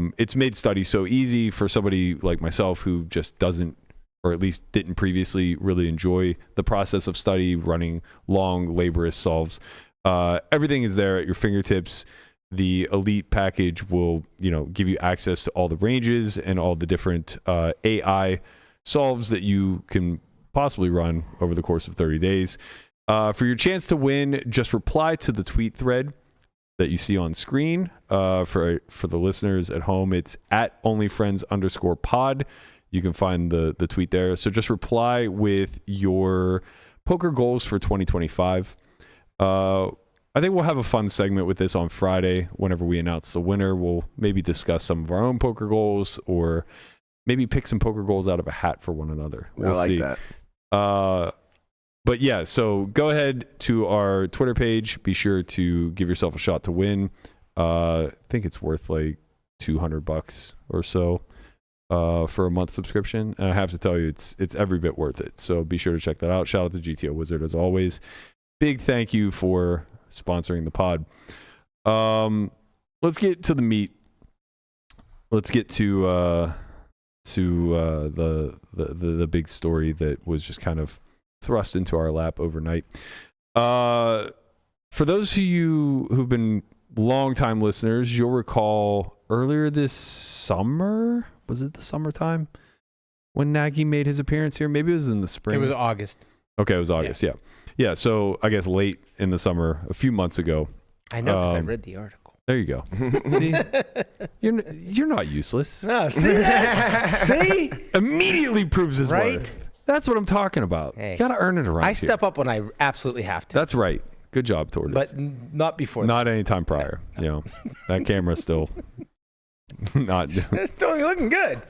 F: is.
D: It's made study so easy for somebody like myself who just doesn't, or at least didn't previously really enjoy the process of study, running long, laborious solves. Everything is there at your fingertips. The Elite package will, give you access to all the ranges and all the different AI solves that you can possibly run over the course of 30 days. For your chance to win, just reply to the tweet thread that you see on screen. For the listeners at home, it's at onlyfriends_pod. You can find the tweet there. So just reply with your poker goals for 2025. I think we'll have a fun segment with this on Friday. Whenever we announce the winner, we'll maybe discuss some of our own poker goals, or maybe pick some poker goals out of a hat for one another. We'll
C: I like
D: see.
C: that.
D: But yeah, so go ahead to our Twitter page. Be sure to give yourself a shot to win. I think it's worth like $200 or so for a month subscription. And I have to tell you, it's every bit worth it. So be sure to check that out. Shout out to GTO Wizard as always. Big thank you for sponsoring the pod. Let's get to the meat. Let's get to the big story that was just kind of thrust into our lap overnight. For those of you who've been longtime listeners, you'll recall earlier this summer, was it the summertime when Nagy made his appearance here? Maybe it was in the spring.
F: It was August.
D: Okay, it was August. Yeah. So I guess late in the summer, a few months ago.
F: I know, because I read the article.
D: There you go. See, you're not useless.
F: No, see that? See?
D: Immediately proves his
F: Right?
D: worth. That's what I'm talking about.
F: Hey,
D: You gotta earn it around
F: I
D: here.
F: step up when I absolutely have to.
D: That's right. Good job, Tortoise.
F: But not before.
D: Not any time prior. That camera's still not
F: It's still looking good.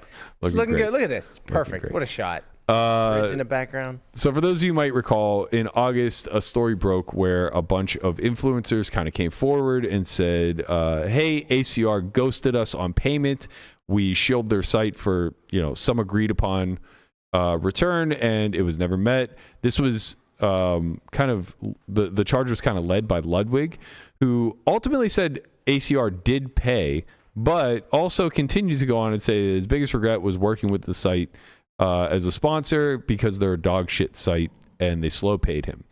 F: It's looking
D: great.
F: good. Look at this. It's perfect.
D: great.
F: What a shot. Bridge in the background.
D: So for those of you who might recall, in August, a story broke where a bunch of influencers kind of came forward and said, hey, ACR ghosted us on payment. We shielded their site for, some agreed upon return, and it was never met. This was kind of, the charge was kind of led by Ludwig, who ultimately said ACR did pay, but also continued to go on and say that his biggest regret was working with the site as a sponsor because they're a dog shit site and they slow paid him.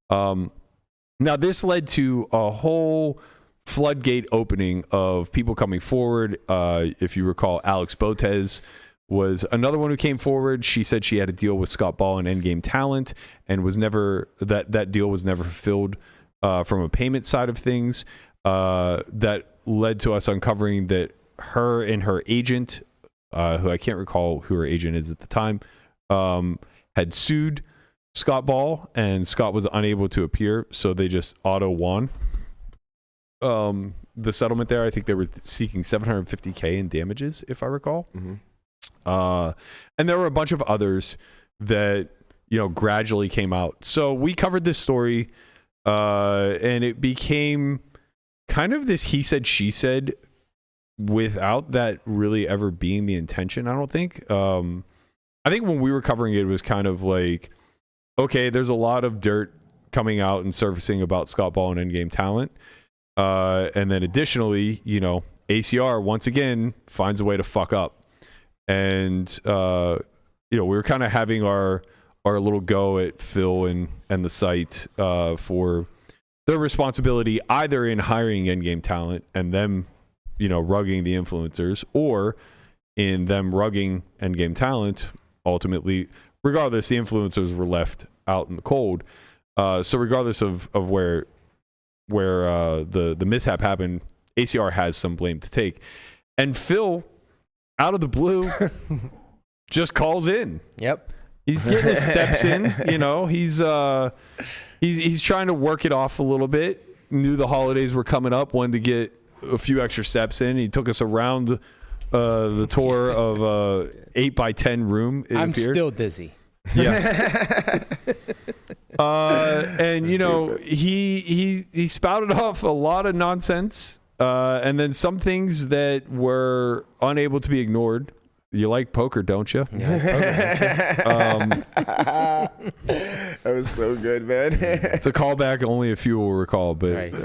D: Now this led to a whole floodgate opening of people coming forward. If you recall, Alex Botez was another one who came forward. She said she had a deal with Scott Ball and Endgame Talent and was never, that deal was never fulfilled from a payment side of things. That led to us uncovering that her and her agent, who I can't recall who her agent is at the time, had sued Scott Ball, and Scott was unable to appear, so they just auto won the settlement there. I think they were seeking $750K in damages, if I recall.
C: Mm-hmm.
D: And there were a bunch of others that gradually came out. So we covered this story, and it became kind of this he said she said, without that really ever being the intention. I don't think. I think when we were covering it, it was kind of like, okay, there's a lot of dirt coming out and surfacing about Scott Ball and Endgame Talent, and then additionally, ACR once again finds a way to fuck up. And we were kind of having our little go at Phil and the site for their responsibility either in hiring Endgame Talent and them rugging the influencers, or in them rugging Endgame Talent. Ultimately, regardless, the influencers were left out in the cold. So regardless of where the mishap happened, ACR has some blame to take. And Phil, out of the blue, just calls in.
F: Yep.
D: He's getting his steps in. He's trying to work it off a little bit. Knew the holidays were coming up, wanted to get a few extra steps in. He took us around the tour of a 8x10 room.
F: I'm
D: appeared.
F: still dizzy.
D: Yeah. And he spouted off a lot of nonsense And then some things that were unable to be ignored. You like poker, don't you?
C: That was so good, man.
D: It's a callback only a few will recall, but
F: Right.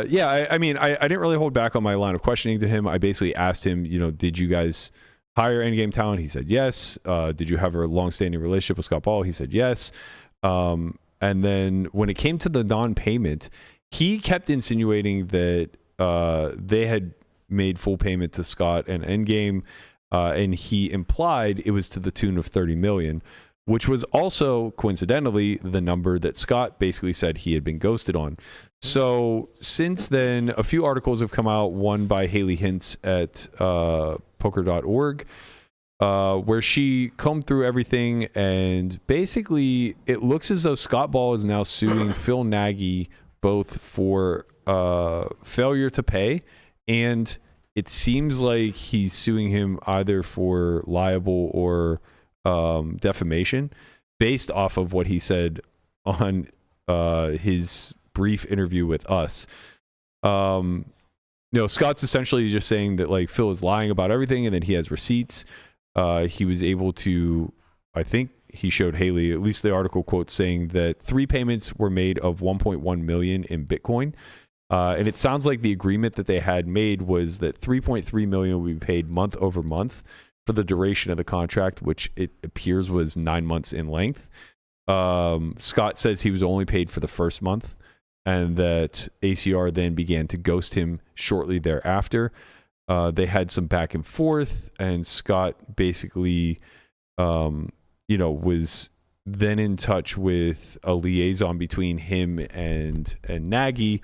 D: yeah, I mean, I didn't really hold back on my line of questioning to him. I basically asked him, did you guys hire endgame talent? He said yes. Did you have a long-standing relationship with Scott Ball? He said yes. And then when it came to the non-payment, he kept insinuating that they had made full payment to Scott and endgame, and he implied it was to the tune of $30 million, which was also coincidentally the number that Scott basically said he had been ghosted on. So since then, a few articles have come out, one by Haley Hintz at poker.org, where she combed through everything, and basically it looks as though Scott Ball is now suing Phil Nagy both for failure to pay, and it seems like he's suing him either for libel or defamation based off of what he said on his brief interview with us. Scott's essentially just saying that like Phil is lying about everything, and then he has receipts. He was able to, I think he showed Haley, at least the article quotes saying that 3 payments were made of 1.1 million in Bitcoin. And it sounds like the agreement that they had made was that 3.3 million would be paid month over month for the duration of the contract, which it appears was 9 months in length. Scott says he was only paid for the first month, and that ACR then began to ghost him shortly thereafter. They had some back and forth, and Scott basically, was then in touch with a liaison between him and Nagy,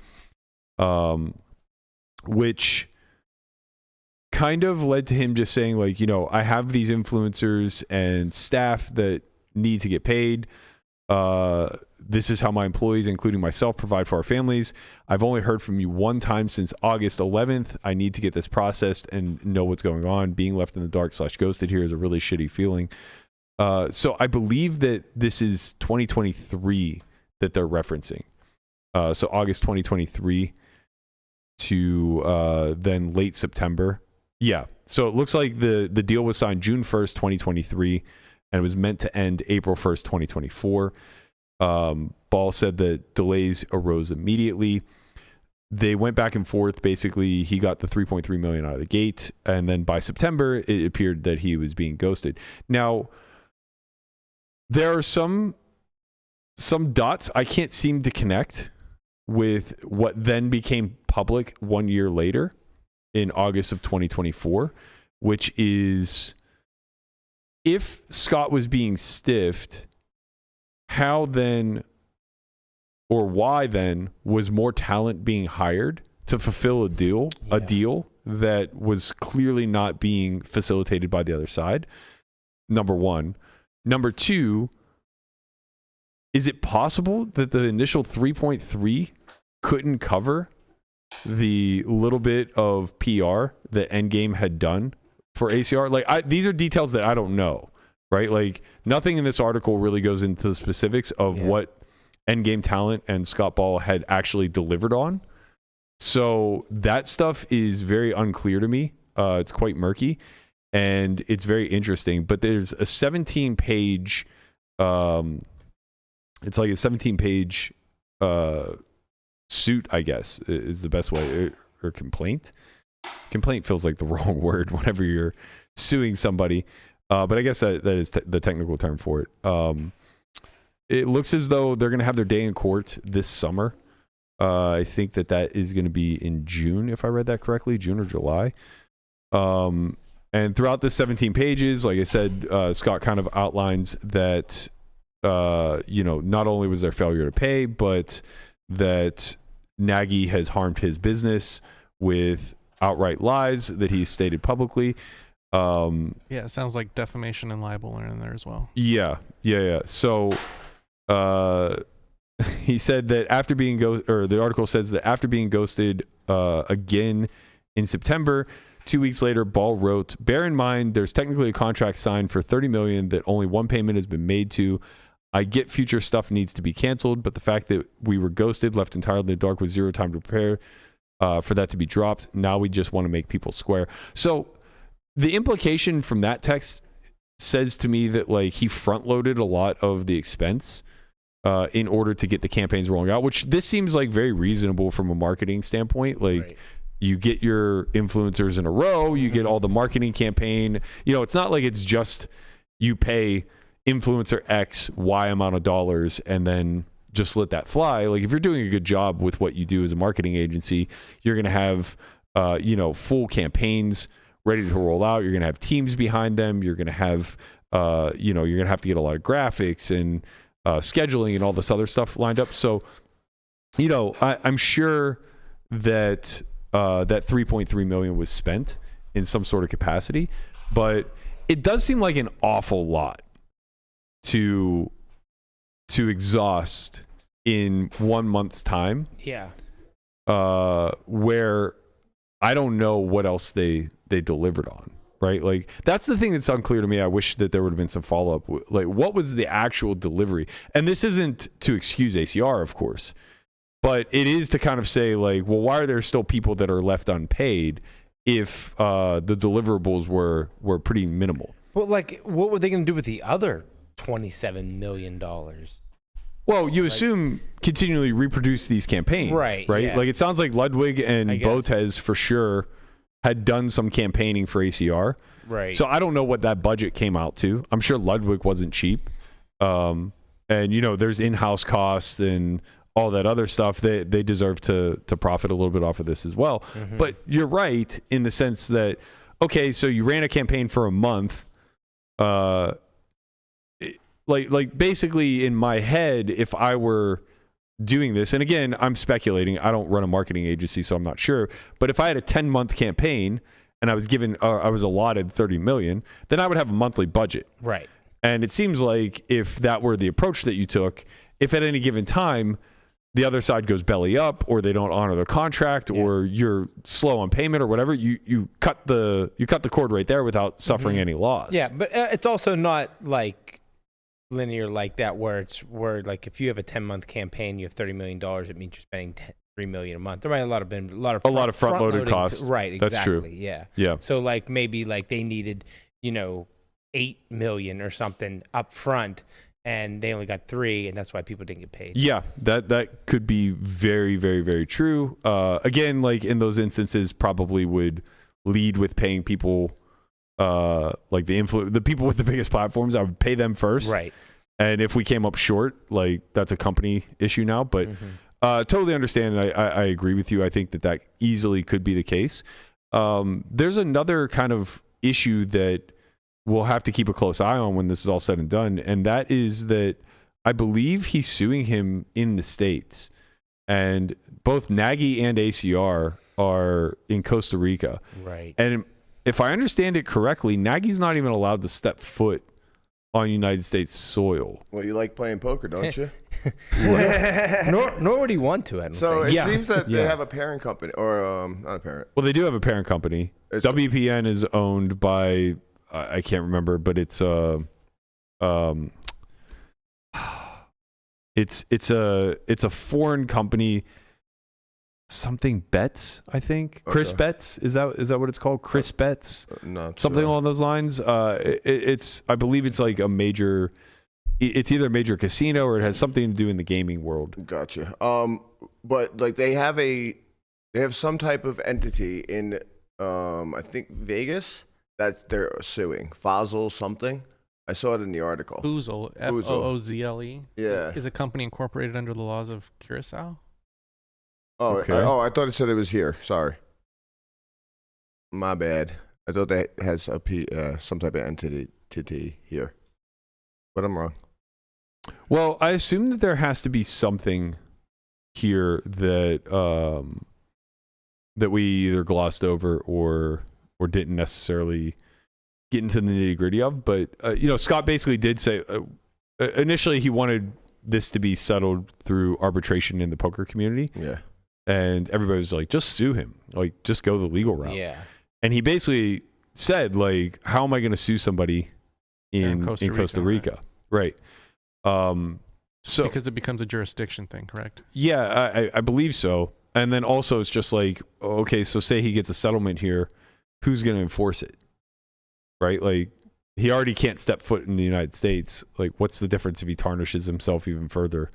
D: which kind of led to him just saying like, I have these influencers and staff that need to get paid. This is how my employees, including myself, provide for our families. I've only heard from you one time since August 11th. I need to get this processed and know what's going on. Being left in the dark / ghosted here is a really shitty feeling. So I believe that this is 2023 that they're referencing. So August 2023 to then late September. Yeah. So it looks like the deal was signed June 1st, 2023, and it was meant to end April 1st, 2024. Ball said that delays arose immediately. They went back and forth. Basically, he got the 3.3 million out of the gate, and then by September, it appeared that he was being ghosted. Now, there are some dots I can't seem to connect with what then became public 1 year later in August of 2024, which is if Scott was being stiffed, how then or why then was more talent being hired to fulfill a deal that was clearly not being facilitated by the other side? Number one. Number two, is it possible that the initial 3.3 couldn't cover the little bit of PR that Endgame had done for ACR? Like, these are details that I don't know, right? Like, nothing in this article really goes into the specifics of what Endgame talent and Scott Ball had actually delivered on. So that stuff is very unclear to me. It's quite murky, and it's very interesting. But there's a 17-page, it's like a 17-page suit, I guess, is the best way, or complaint. Complaint feels like the wrong word whenever you're suing somebody, but I guess that is the technical term for it. It looks as though they're going to have their day in court this summer. I think that is going to be in June, if I read that correctly, June or July. And throughout this 17 pages, like I said, Scott kind of outlines that, not only was there failure to pay, but that Nagy has harmed his business with outright lies that he's stated publicly.
E: It sounds like defamation and libel are in there as well.
D: Yeah. So he said that after being the article says that after being ghosted again in September, 2 weeks later, Ball wrote, "Bear in mind, there's technically a contract signed for $30 million that only one payment has been made to. I get future stuff needs to be canceled, but the fact that we were ghosted, left entirely in the dark with zero time to prepare, for that to be dropped. Now we just want to make people square. So the implication from that text says to me that like he front loaded a lot of the expense in order to get the campaigns rolling out, which this seems like very reasonable from a marketing standpoint. Like you get your influencers in a row, you get all the marketing campaign. It's not like it's just you pay influencer X Y amount of dollars and then just let that fly. Like if you're doing a good job with what you do as a marketing agency, you're going to have, full campaigns ready to roll out. You're going to have teams behind them. You're going to have, you're going to have to get a lot of graphics and scheduling and all this other stuff lined up. So, I'm sure that that 3.3 million was spent in some sort of capacity, but it does seem like an awful lot to exhaust in 1 month's time.
F: Yeah.
D: Where I don't know what else they delivered on, right? Like that's the thing that's unclear to me. I wish that there would have been some follow-up. Like what was the actual delivery? And this isn't to excuse ACR, of course, but it is to kind of say like, well, why are there still people that are left unpaid if the deliverables were pretty minimal?
F: Well, like what were they going to do with the other $27 million?
D: Well, you assume continually reproduce these campaigns, right?
F: Yeah.
D: Like it sounds like Ludwig and Botez for sure had done some campaigning for ACR,
F: right?
D: So I don't know what that budget came out to. I'm sure Ludwig wasn't cheap, and there's in-house costs and all that other stuff. They deserve to profit a little bit off of this as well. Mm-hmm. But you're right in the sense that okay, so you ran a campaign for a month. Like basically in my head, if I were doing this, and again, I'm speculating, I don't run a marketing agency, so I'm not sure, but if I had a 10-month campaign and I was allotted 30 million, then I would have a monthly budget.
F: Right.
D: And it seems like if that were the approach that you took, if at any given time the other side goes belly up or they don't honor their contract or you're slow on payment or whatever, you cut the cord right there without suffering any loss.
F: Yeah, but it's also not like linear like that where like if you have a 10-month campaign, you have $30 million, it means you're spending $3 million a month. There might have been a lot of front loaded
D: costs.
F: Right, exactly.
D: That's true.
F: Yeah. So like maybe like they needed, $8 million or something up front and they only got 3 and that's why people didn't get paid.
D: Yeah, that could be very, very, very true. Again, like in those instances probably would lead with paying people like the people with the biggest platforms. I would pay them first.
F: Right.
D: And if we came up short, like that's a company issue now, but totally understand. And I agree with you. I think that easily could be the case. There's another kind of issue that we'll have to keep a close eye on when this is all said and done. And that is that I believe he's suing him in the States, and both Nagy and ACR are in Costa Rica.
F: Right.
D: And if I understand it correctly, Nagy's not even allowed to step foot on United States soil.
C: Well, you like playing poker, don't you?
F: nor would he want to. I don't
C: so
F: think.
C: it seems that they have a parent company, or not a parent.
D: Well, they do have a parent company. WPN is owned by I can't remember, but it's a foreign company. Something Betts, I think. Okay. Chris Betts, is that what it's called? Chris Betts, something along those lines. It's I believe it's like a major. It's either a major casino or it has something to do in the gaming world.
C: Gotcha. But like they have some type of entity in I think Vegas that they're suing. Fozzle something. I saw it in the article.
E: Foozle, Foozle.
C: Yeah,
E: is a company incorporated under the laws of Curacao.
C: Oh,
D: okay.
C: I thought it said it was here. Sorry. My bad. I thought that has some type of entity here. But I'm wrong.
D: Well, I assume that there has to be something here that that we either glossed over or didn't necessarily get into the nitty-gritty of. But, Scott basically did say initially he wanted this to be settled through arbitration in the poker community.
C: Yeah.
D: And everybody was like, just sue him. Like, just go the legal route.
F: Yeah.
D: And he basically said, like, how am I going to sue somebody in Costa Rica? Right. So
E: because it becomes a jurisdiction thing, correct?
D: Yeah, I believe so. And then also it's just like, okay, so say he gets a settlement here, who's going to enforce it? Right? Like, he already can't step foot in the United States. Like, what's the difference if he tarnishes himself even further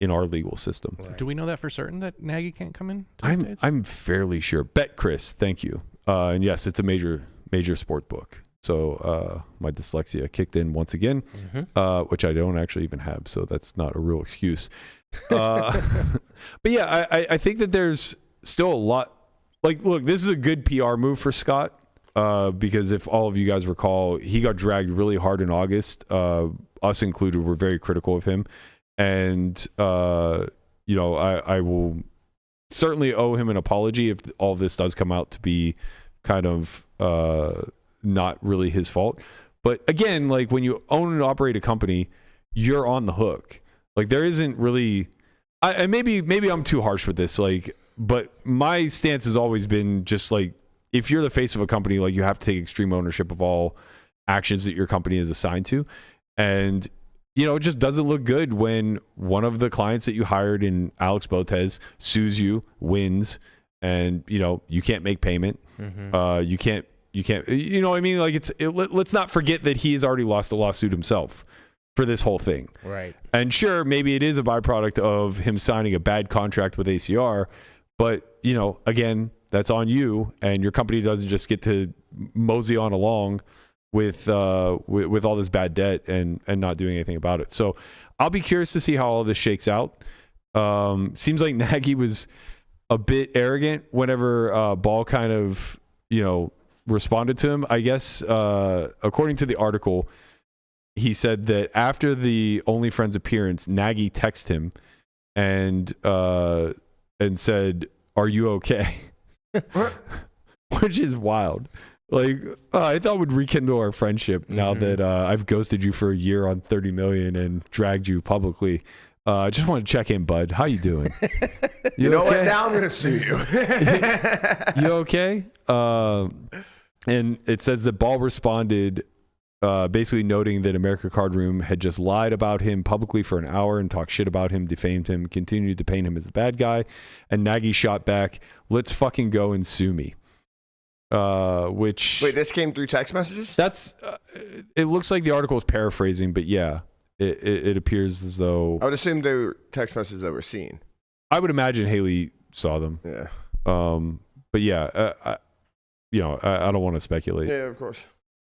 D: in our legal system?
E: Do we know that for certain that Nagy can't come in to the States?
D: I'm fairly sure. Bet Chris, thank you. And yes, it's a major sport book. So my dyslexia kicked in once again, which I don't actually even have. So that's not a real excuse. But yeah, I think that there's still a lot. Like, look, this is a good PR move for Scott because if all of you guys recall, he got dragged really hard in August. Us included were very critical of him. And, you know, I will certainly owe him an apology if all of this does come out to be kind of not really his fault. But again, like when you own and operate a company, you're on the hook. Like there isn't really, I maybe I'm too harsh with this, like, but my stance has always been just like, if you're the face of a company, like you have to take extreme ownership of all actions that your company is assigned to. And, you know, it just doesn't look good when one of the clients that you hired in Alex Botez sues you, wins, and, you know, you can't make payment. You can't, you know what I mean? Like let's not forget that he has already lost a lawsuit himself for this whole thing.
F: Right.
D: And sure, maybe it is a byproduct of him signing a bad contract with ACR, but, you know, again, that's on you, and your company doesn't just get to mosey on along with all this bad debt and not doing anything about it. So I'll be curious to see how all this shakes out. Seems like Nagy was a bit arrogant whenever Ball kind of, you know, responded to him. I guess according to the article, he said that after the OnlyFriends appearance, Nagy texted him and said, "Are you okay?" Which is wild. Like, I thought would rekindle our friendship now that I've ghosted you for a year on 30 million and dragged you publicly. I just want to check in, bud. How you doing?
C: You know what? Now I'm going to sue you.
D: You okay? And it says that Ball responded basically noting that America Card Room had just lied about him publicly for an hour and talked shit about him, defamed him, continued to paint him as a bad guy. And Nagy shot back, "Let's fucking go and sue me." Which...
C: Wait, this came through text messages?
D: That's... it looks like the article is paraphrasing, but yeah, it appears as though...
C: I would assume they were text messages that were seen.
D: I would imagine Haley saw them.
C: Yeah.
D: But yeah, I don't want to speculate.
C: Yeah, of course.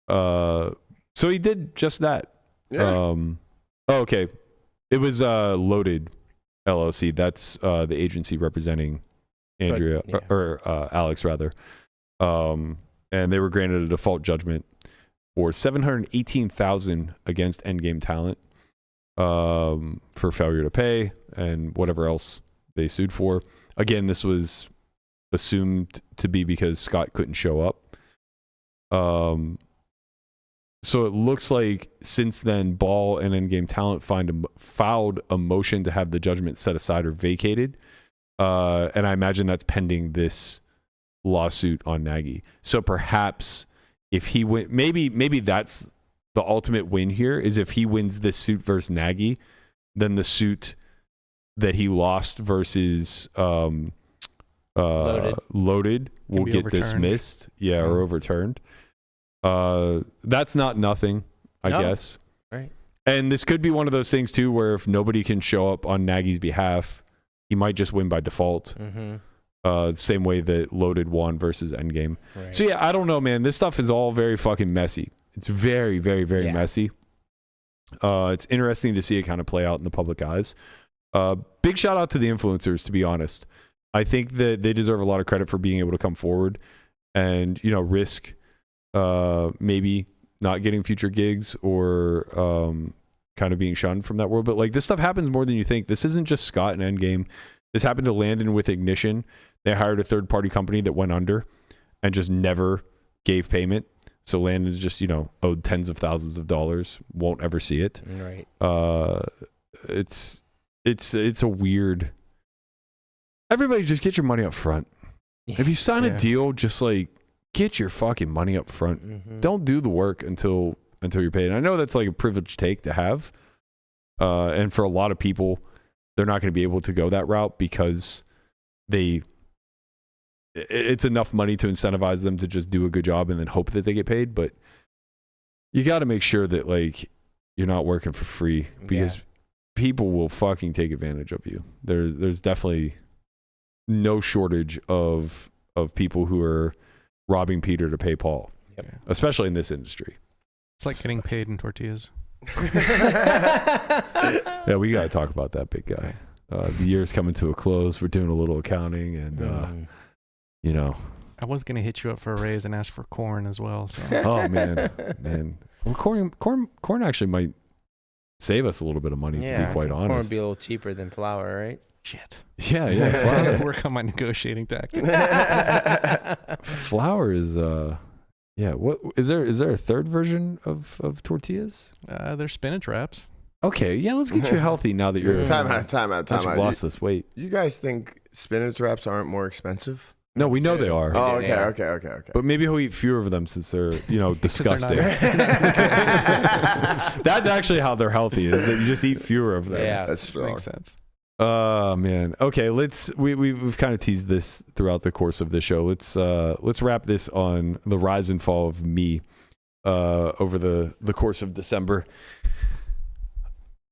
D: So he did just that.
C: Yeah.
D: Okay. It was Loaded LLC. That's the agency representing Andrea or Alex rather. And they were granted a default judgment for $718,000 against Endgame Talent for failure to pay and whatever else they sued for. Again, this was assumed to be because Scott couldn't show up. So it looks like since then, Ball and Endgame Talent filed a motion to have the judgment set aside or vacated. And I imagine that's pending this lawsuit on Nagy. So perhaps if he win, maybe that's the ultimate win here, is if he wins this suit versus Nagy, then the suit that he lost versus Loaded will get dismissed. Yeah, or overturned. That's not nothing, I guess.
F: Right.
D: And this could be one of those things too, where if nobody can show up on Nagy's behalf, he might just win by default. Same way that Loaded won versus Endgame. Right. So yeah, I don't know, man. This stuff is all very fucking messy. It's very, very, very messy. It's interesting to see it kind of play out in the public eyes. Big shout out to the influencers, to be honest. I think that they deserve a lot of credit for being able to come forward and, you know, risk maybe not getting future gigs or kind of being shunned from that world. But like, this stuff happens more than you think. This isn't just Scott and Endgame. This happened to Landon with Ignition. They hired a third-party company that went under and just never gave payment. So Landon's just, you know, owed tens of thousands of dollars, won't ever see it.
F: Right.
D: It's a weird... Everybody just get your money up front. If you sign a deal, just like get your fucking money up front. Don't do the work until you're paid. And I know that's like a privileged take to have. And for a lot of people, they're not going to be able to go that route because it's enough money to incentivize them to just do a good job and then hope that they get paid. But you got to make sure that like you're not working for free, because people will fucking take advantage of you. There's definitely no shortage of people who are robbing Peter to pay Paul, especially in this industry.
E: It's like getting paid in tortillas.
D: Yeah, we got to talk about that, big guy. The year's coming to a close. We're doing a little accounting, and you know,
E: I was gonna hit you up for a raise and ask for corn as well. So.
D: Oh man. Well, corn actually might save us a little bit of money, to be quite honest.
F: Corn would be a little cheaper than flour, right?
E: Shit.
D: Yeah.
E: Flour. Work on my negotiating tactics.
D: Flour is what is there a third version of tortillas?
E: They're spinach wraps.
D: Okay, yeah, let's get you healthy now that you're
C: Time out.
D: You've lost this weight.
C: You guys think spinach wraps aren't more expensive?
D: No, we know they are.
C: Oh, okay.
D: But maybe he'll eat fewer of them since they're, disgusting.
E: They're
D: That's actually how they're healthy, is that you just eat fewer of them.
F: Yeah,
C: that's strong.
E: Makes sense.
D: Oh man. Okay, we've kind of teased this throughout the course of the show. Let's wrap this on the rise and fall of me over the course of December.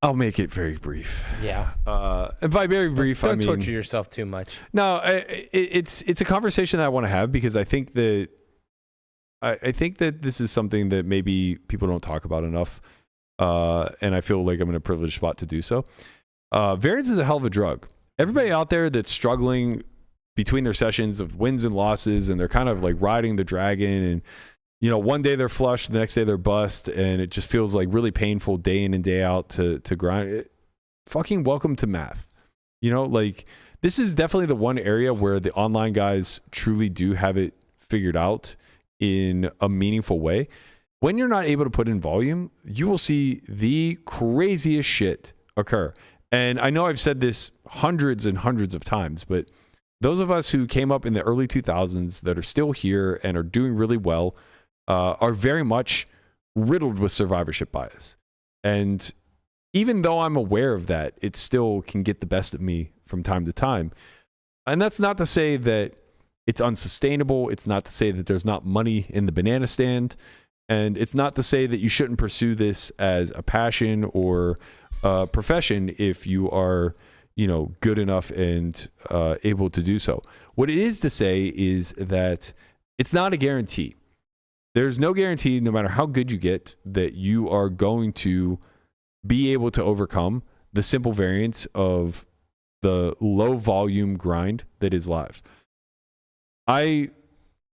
D: I'll make it very brief.
F: Yeah.
D: And by very brief,
F: don't
D: I mean
F: torture yourself too much.
D: No, it's a conversation that I want to have, because I think that this is something that maybe people don't talk about enough, and I feel like I'm in a privileged spot to do so. Variance is a hell of a drug. Everybody out there that's struggling between their sessions of wins and losses, and they're kind of like riding the dragon, and one day they're flush, the next day they're bust, and it just feels like really painful day in and day out to grind. Fucking welcome to math. Like this is definitely the one area where the online guys truly do have it figured out in a meaningful way. When you're not able to put in volume, you will see the craziest shit occur. And I know I've said this hundreds and hundreds of times, but those of us who came up in the early 2000s that are still here and are doing really well are very much riddled with survivorship bias. And even though I'm aware of that, it still can get the best of me from time to time. And that's not to say that it's unsustainable. It's not to say that there's not money in the banana stand. And it's not to say that you shouldn't pursue this as a passion or a profession if you are, good enough and able to do so. What it is to say is that it's not a guarantee. There's no guarantee, no matter how good you get, that you are going to be able to overcome the simple variance of the low volume grind that is live. I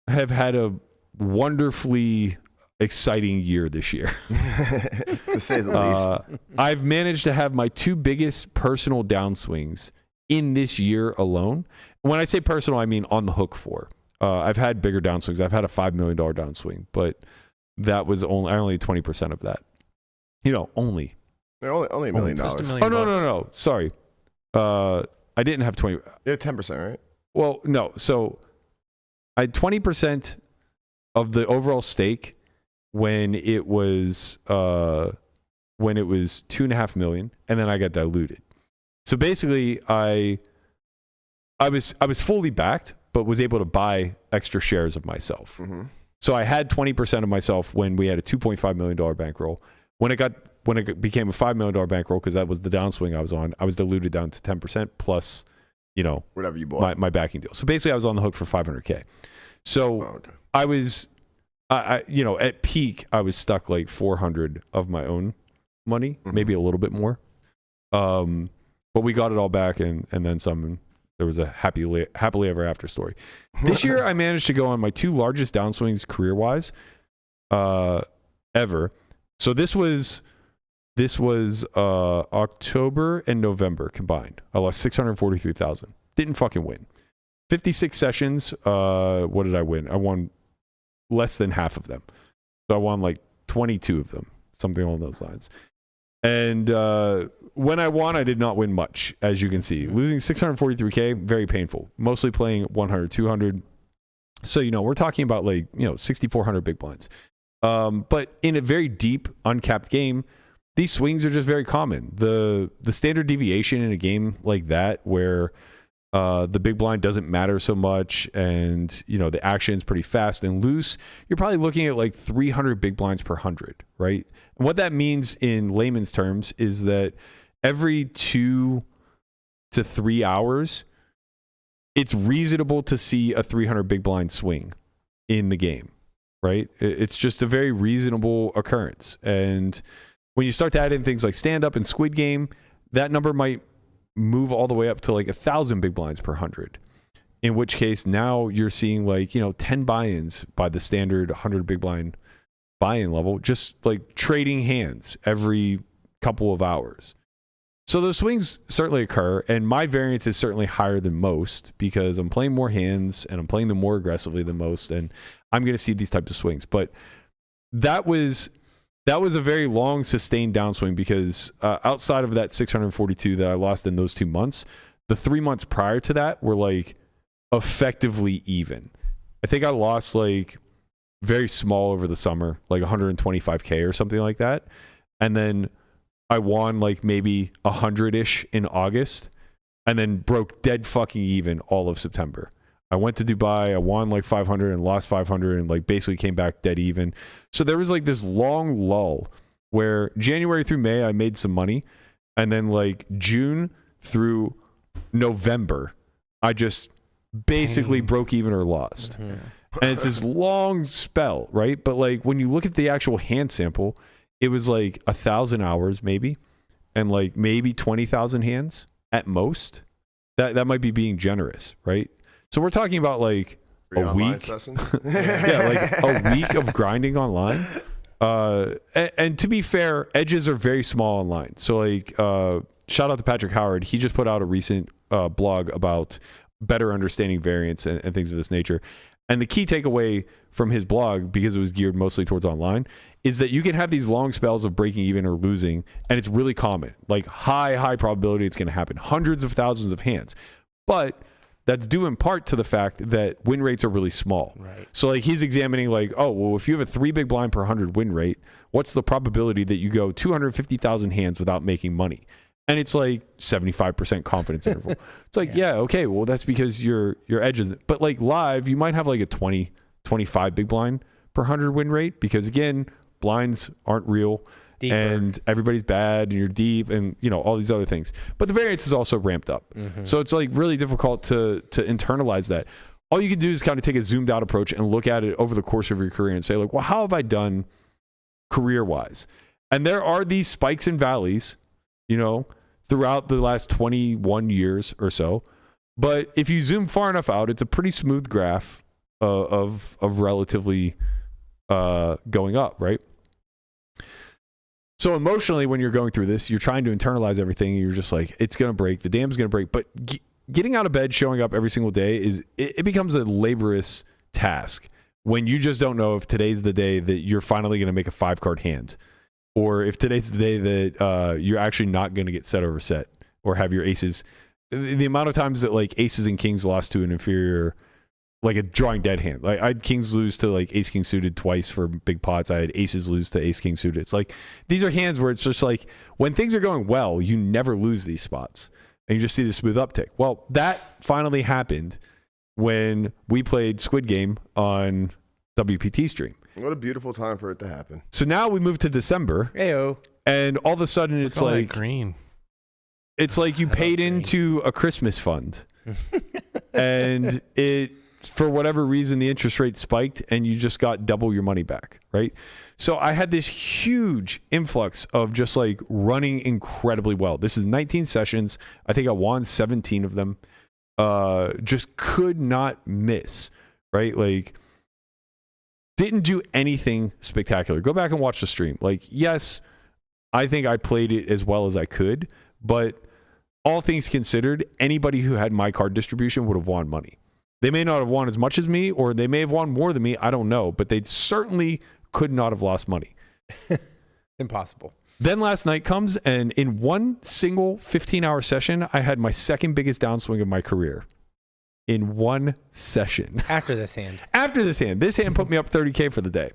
D: have had a wonderfully exciting year this year.
C: To say the least.
D: I've managed to have my two biggest personal downswings in this year alone. When I say personal, I mean on the hook for. I've had bigger downswings. I've had a $5 million downswing, but that was only 20% of that. Only.
C: Only $1 million.
E: Just $1 million.
D: Oh, no. Sorry. I didn't have 20.
C: Yeah, 10%, right?
D: Well, no. So I had 20% of the overall stake when it was $2.5 million, and then I got diluted. So basically, I was fully backed, but was able to buy extra shares of myself.
C: Mm-hmm.
D: So I had 20% of myself when we had a $2.5 million bankroll. When it became a $5 million bankroll, because that was the downswing I was on, I was diluted down to 10% plus,
C: whatever you bought,
D: my backing deal. So basically, I was on the hook for $500K. So I was, at peak, I was stuck like 400 of my own money, maybe a little bit more. But we got it all back and then some. And there was a happily ever after story. This year, I managed to go on my two largest downswings career-wise ever. So this was October and November combined. I lost 643,000. Didn't fucking win. 56 sessions. What did I win? I won less than half of them. So I won like 22 of them, something along those lines. And when I won, I did not win much, as you can see. Losing 643K, very painful. Mostly playing 100, 200. So, we're talking about 6,400 big blinds. But in a very deep, uncapped game, these swings are just very common. The standard deviation in a game like that, where The big blind doesn't matter so much, and the action's pretty fast and loose. You're probably looking at like 300 big blinds per 100, right? And what that means in layman's terms is that every 2 to 3 hours, it's reasonable to see a 300 big blind swing in the game, right? It's just a very reasonable occurrence. And when you start to add in things like stand-up and squid game, that number might move all the way up to like 1,000 big blinds per 100. In which case, now you're seeing like 10 buy-ins by the standard 100 big blind buy-in level, just like trading hands every couple of hours. So those swings certainly occur, and my variance is certainly higher than most because I'm playing more hands and I'm playing them more aggressively than most, and I'm going to see these types of swings. But that was a very long sustained downswing because outside of that 642 that I lost in those 2 months, the 3 months prior to that were like effectively even. I think I lost like very small over the summer, like 125K or something like that. And then I won like maybe 100-ish in August and then broke dead fucking even all of September. I went to Dubai, I won like 500 and lost 500 and like basically came back dead even. So there was like this long lull where January through May I made some money, and then like June through November I just basically broke even or lost. And it's this long spell, right? But like when you look at the actual hand sample, it was like 1,000 hours maybe, and like maybe 20,000 hands at most. That might be being generous, right? So we're talking about like a week. Yeah, like a week of grinding online. And to be fair, edges are very small online. So like shout out to Patrick Howard. He just put out a recent blog about better understanding variance and things of this nature. And the key takeaway from his blog, because it was geared mostly towards online, is that you can have these long spells of breaking even or losing, and it's really common. Like high probability it's going to happen. Hundreds of thousands of hands. But that's due in part to the fact that win rates are really small.
F: Right.
D: So like he's examining like, oh, well, if you have a 3 big blind per 100 win rate, what's the probability that you go 250,000 hands without making money? And it's like 75% confidence interval. It's like, yeah, okay, well, that's because your edges. But like live, you might have like a 20, 25 big blind per 100 win rate because again, blinds aren't real. Deeper. And everybody's bad and you're deep and all these other things. But the variance is also ramped up. So it's like really difficult to internalize that. All you can do is kind of take a zoomed out approach and look at it over the course of your career and say like, well, how have I done career wise? And there are these spikes and valleys, throughout the last 21 years or so. But if you zoom far enough out, it's a pretty smooth graph of relatively going up, right? So emotionally, when you're going through this, you're trying to internalize everything. And you're just like, it's going to break. The dam's going to break. But getting out of bed, showing up every single day, it becomes a laborious task when you just don't know if today's the day that you're finally going to make a 5-card hand, or if today's the day that you're actually not going to get set over set or have your aces. The amount of times that like aces and kings lost to an inferior, like a drawing dead hand. Like I had kings lose to like ace king suited twice for big pots. I had aces lose to ace king suited. It's like these are hands where it's just like when things are going well, you never lose these spots and you just see the smooth uptick. Well, that finally happened when we played Squid Game on WPT stream.
C: What a beautiful time for it to happen.
D: So now we move to December.
F: Heyo.
D: And all of a sudden it's like
E: green.
D: It's like you paid into a Christmas fund and it, for whatever reason, the interest rate spiked and you just got double your money back, right? So I had this huge influx of just like running incredibly well. This is 19 sessions. I think I won 17 of them. Just could not miss, right? Like didn't do anything spectacular. Go back and watch the stream. Like, yes, I think I played it as well as I could, but all things considered, anybody who had my card distribution would have won money. They may not have won as much as me, or they may have won more than me. I don't know, but they certainly could not have lost money.
F: Impossible.
D: Then last night comes, and in one single 15-hour session, I had my second biggest downswing of my career. in one session.
F: After this hand.
D: After this hand. This hand put me up 30K for the day.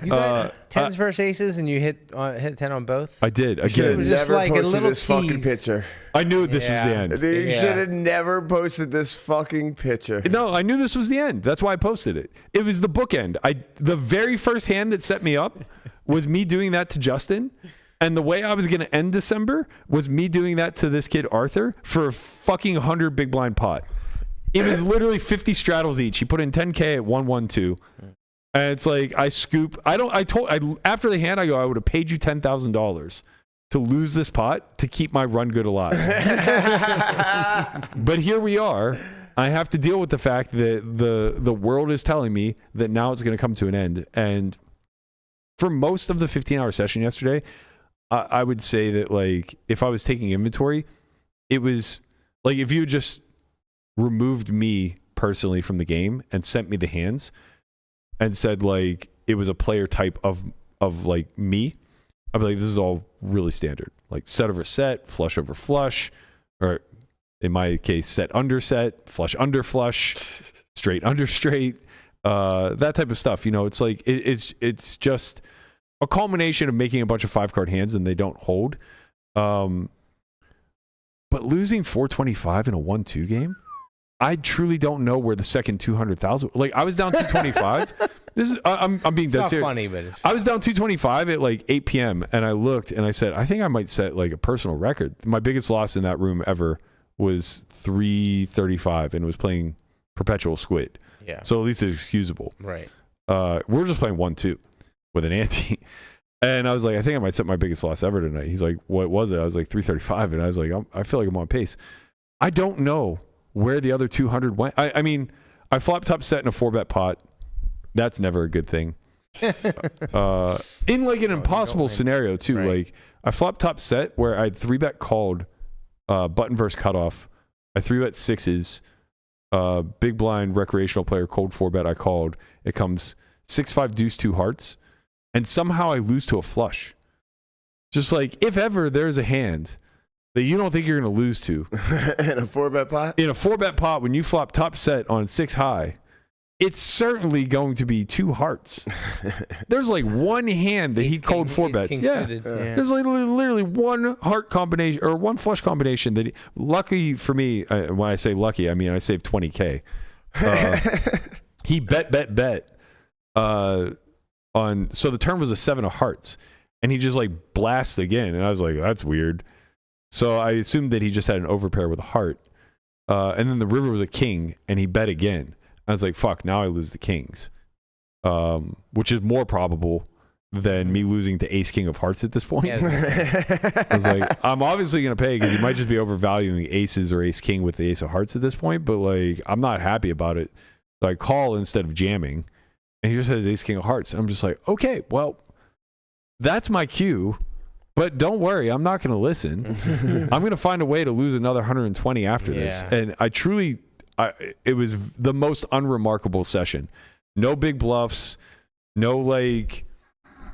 F: You got tens versus aces and you hit 10 on both?
D: I did.
C: You should have
D: Again,
F: just
C: never
F: like a
C: posted
F: little
C: this fucking
F: tease.
C: picture.
D: I knew this was the end.
C: You
F: Yeah.
C: should have never posted this fucking picture.
D: No, I knew this was the end. That's why I posted it. It was the bookend. The very first hand that set me up was me doing that to Justin. And the way I was going to end December was me doing that to this kid, Arthur, for a fucking 100 big blind pot. It was literally 50 straddles each. He put in 10K at 112. And it's like, I scoop. After the hand, I go, I would have paid you $10,000 to lose this pot to keep my run good alive. But here we are. I have to deal with the fact that the world is telling me that now it's going to come to an end. And for most of the 15-hour session yesterday, I would say that, like, if I was taking inventory, it was like if you just removed me personally from the game and sent me the hands and said, like, it was a player type of like me, I'd be like, this is all really standard. Like set over set, flush over flush, or in my case, set under set, flush under flush, straight under straight, that type of stuff. You know, it's like, it's just a culmination of making a bunch of 5-card hands and they don't hold. But losing 425 in a 1-2 game, I truly don't know where the second 200,000. Like, I was down 225. This is I'm being dead serious.
F: Funny, but
D: I was down 225 at like 8 p.m. and I looked and I said, I think I might set like a personal record. My biggest loss in that room ever was 335 and it was playing perpetual squid.
F: yeah.
D: So at least it's excusable.
F: Right.
D: We're just playing 1-2 with an ante. And I was like, I think I might set my biggest loss ever tonight. He's like, what was it? I was like 335. And I was like, I feel like I'm on pace. I don't know where the other 200 went. I mean, I flop top set in a 4-bet pot. That's never a good thing. In like an impossible scenario too.
F: Right.
D: Like I flop top set where I 3-bet called button versus cutoff. I 3-bet sixes. Big blind recreational player cold 4-bet I called. It comes 6-5 deuce 2 hearts. And somehow I lose to a flush. Just like, if ever there's a hand that you don't think you're going to lose to.
C: In a 4-bet pot?
D: In a 4-bet pot, when you flop top set on 6 high, it's certainly going to be 2 hearts. There's like one hand that he called 4-bets. Yeah. There's like literally one heart combination or one flush combination that lucky for me, when I say lucky, I mean I saved 20K. He bet. So the turn was a 7 of hearts and he just like blasts again. And I was like, that's weird. So I assumed that he just had an overpair with a heart. And then the river was a king and he bet again. I was like, fuck, now I lose the kings. Which is more probable than me losing to ace king of hearts at this point. I was like, I'm obviously going to pay because he might just be overvaluing aces or ace king with the ace of hearts at this point. But like, I'm not happy about it. So I call instead of jamming. And he just has ace king of hearts. I'm just like, okay, well, that's my cue. But don't worry, I'm not going to listen. I'm going to find a way to lose another 120 after this. And I truly, it was the most unremarkable session. No big bluffs. No like,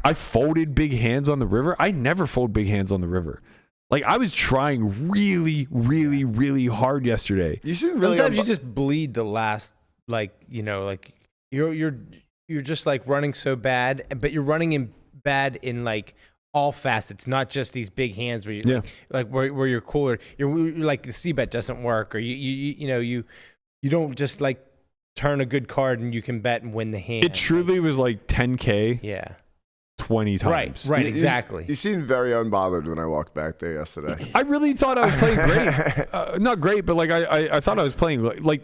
D: I folded big hands on the river. I never fold big hands on the river. Like I was trying really, really, really hard yesterday.
C: You shouldn't really.
F: Sometimes you just bleed the last, like, you know, like you're just like running so bad, but you're running in bad in like all facets, not just these big hands where you like where you're cooler. You're like the c-bet doesn't work, or you don't just like turn a good card and you can bet and win the hand.
D: It truly was like 10K.
F: Yeah.
D: 20 times.
F: Right, exactly.
C: You seemed very unbothered when I walked back there yesterday.
D: I really thought I was playing great. Not great, but like I thought I was playing like.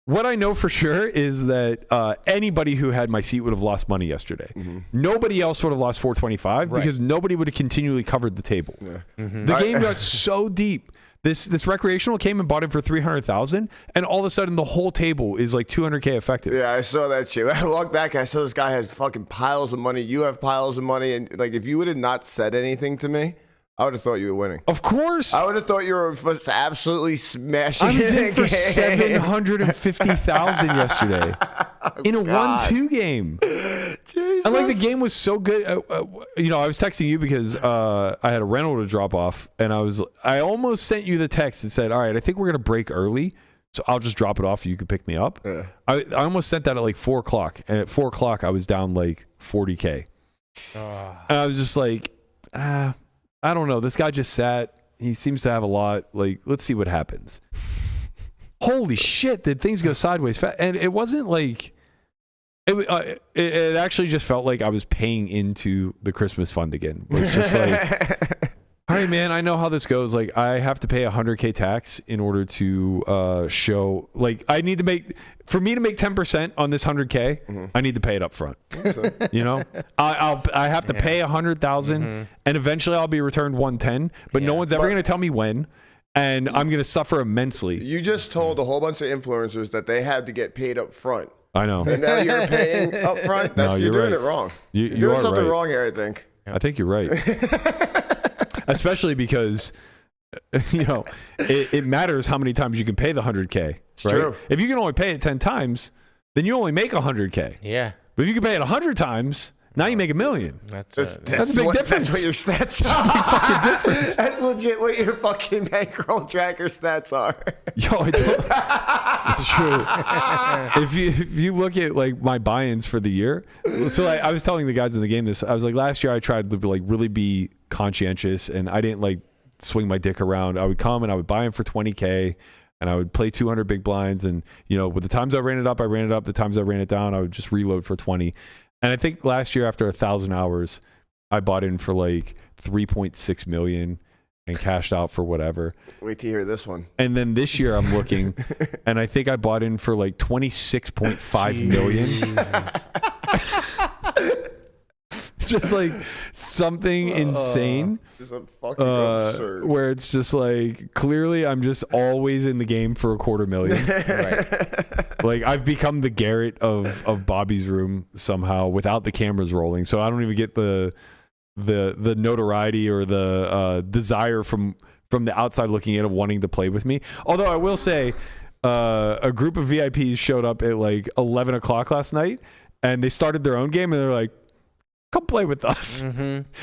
D: What I know for sure is that anybody who had my seat would have lost money yesterday. Mm-hmm. Nobody else would have lost 425 because nobody would have continually covered the table. Yeah. Mm-hmm. The game got so deep. This recreational came and bought it for 300,000, and all of a sudden the whole table is like 200K effective.
C: Yeah, I saw that shit. I walked back and I saw this guy has fucking piles of money. You have piles of money, and like if you would have not said anything to me, I would have thought you were winning.
D: Of course.
C: I would have thought you were absolutely smashing.
D: I was in for 750,000 yesterday in a 1-2 game. Jesus. And like the game was so good. I was texting you because I had a rental to drop off, and I almost sent you the text that said, "All right, I think we're gonna break early So I'll just drop it off. You can pick me up.
C: Yeah.
D: I almost sent that at like 4 o'clock. And at 4 o'clock, I was down like 40K. And I was just like, I don't know. This guy just sat. He seems to have a lot. Like, let's see what happens. Holy shit, did things go sideways fast? And it wasn't like, it actually just felt like I was paying into the Christmas fund again. It was just like, all right, man, I know how this goes. Like, I have to pay $100K tax in order to show, like, for me to make 10% on this $100K, I need to pay it up front. You know, I have to pay $100,000 and eventually I'll be returned $110, but no one's ever going to tell me when. And I'm going to suffer immensely.
C: You just told a whole bunch of influencers that they had to get paid up front.
D: I know.
C: And now you're paying up front? You're doing it wrong. You're doing something wrong here, I think.
D: I think you're right. Especially because, you know, it matters how many times you can pay the $100K. Right?
C: True.
D: If you can only pay it 10 times, then you only make $100K.
F: Yeah.
D: But if you can pay it 100 times, now you make $1 million.
F: That's
D: a big difference.
C: That's what your stats
D: are. That's a big fucking difference.
C: That's legit what your fucking bankroll tracker stats are.
D: Yo, it's true. If you look at like my buy-ins for the year, so I was telling the guys in the game this. I was like, last year I tried to like really be conscientious, and I didn't like swing my dick around. I would come and I would buy in for 20K, and I would play 200 big blinds, and you know, with the times I ran it up, I ran it up. The times I ran it down, I would just reload for 20. And I think last year, after 1,000 hours, I bought in for like 3.6 million and cashed out for whatever.
C: Wait till you hear this one.
D: And then this year I'm looking, and I think I bought in for like 26.5 million. Just like something insane.
C: This is fucking absurd.
D: Where it's just like, clearly I'm just always in the game for $250,000. Right. Like, I've become the Garrett of Bobby's room somehow without the cameras rolling. So I don't even get the notoriety or the desire from the outside looking in of wanting to play with me. Although I will say, a group of VIPs showed up at like 11 o'clock last night, and they started their own game, and they're like, come play with us.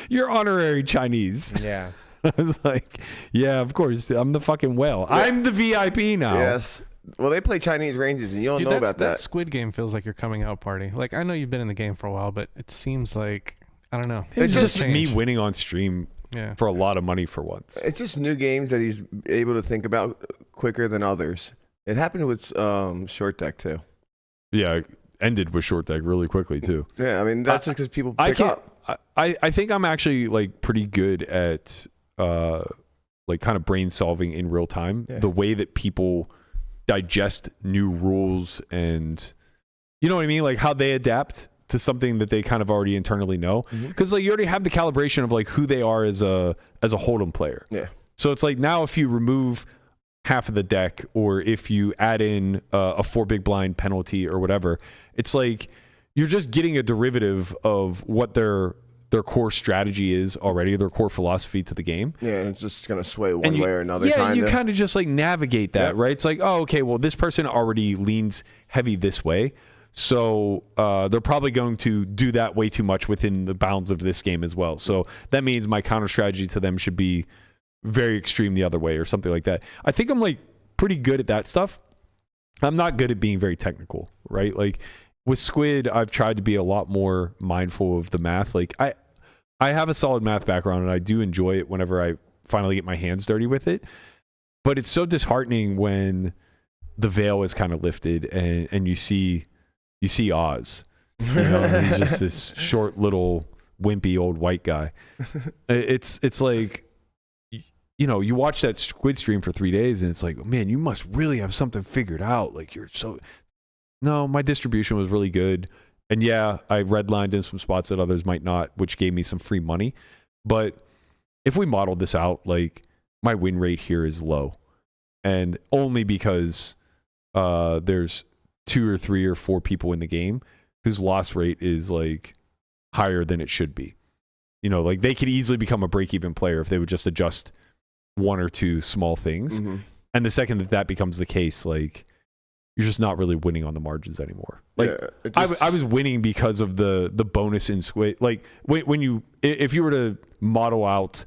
D: You're honorary Chinese.
F: Yeah.
D: I was like, yeah, of course. I'm the fucking whale. Yeah. I'm the VIP now.
C: Yes. Well, they play Chinese ranges, and you don't know about
E: that Squid Game feels like your coming out party. Like, I know you've been in the game for a while, but it seems like, I don't know.
D: It's just me winning on stream for a lot of money for once.
C: It's just new games that he's able to think about quicker than others. It happened with Short Deck, too.
D: Yeah, ended with Short Deck really quickly, too.
C: Yeah, I mean, that's just because people pick up.
D: I think I'm actually, like, pretty good at, like, kind of brain solving in real time. Yeah. The way that people digest new rules and, you know what I mean? Like, how they adapt to something that they kind of already internally know. Because, like, you already have the calibration of, like, who they are as a Hold'em player.
C: Yeah.
D: So it's like, now if you remove half of the deck, or if you add in a 4 big blind penalty or whatever, it's like you're just getting a derivative of what their core strategy is already, their core philosophy to the game.
C: Yeah, and it's just going to sway one way or another.
D: Yeah, you kind of just like navigate that, right? It's like, oh, okay, well, this person already leans heavy this way, so they're probably going to do that way too much within the bounds of this game as well. So that means my counter strategy to them should be very extreme the other way or something like that. I think I'm like pretty good at that stuff. I'm not good at being very technical, right? Like with Squid, I've tried to be a lot more mindful of the math. Like I have a solid math background, and I do enjoy it whenever I finally get my hands dirty with it. But it's so disheartening when the veil is kind of lifted and you see Oz. You know, he's just this short little wimpy old white guy. It's like, you know, you watch that Squid stream for 3 days and it's like, man, you must really have something figured out. Like no, my distribution was really good. And yeah, I redlined in some spots that others might not, which gave me some free money. But if we modeled this out, like my win rate here is low. And only because there's 2 or 3 or 4 people in the game whose loss rate is like higher than it should be. You know, like they could easily become a break-even player if they would just adjust 1 or 2 small things. And the second that becomes the case, like you're just not really winning on the margins anymore. Like I was winning because of the bonus in Squid. Like when if you were to model out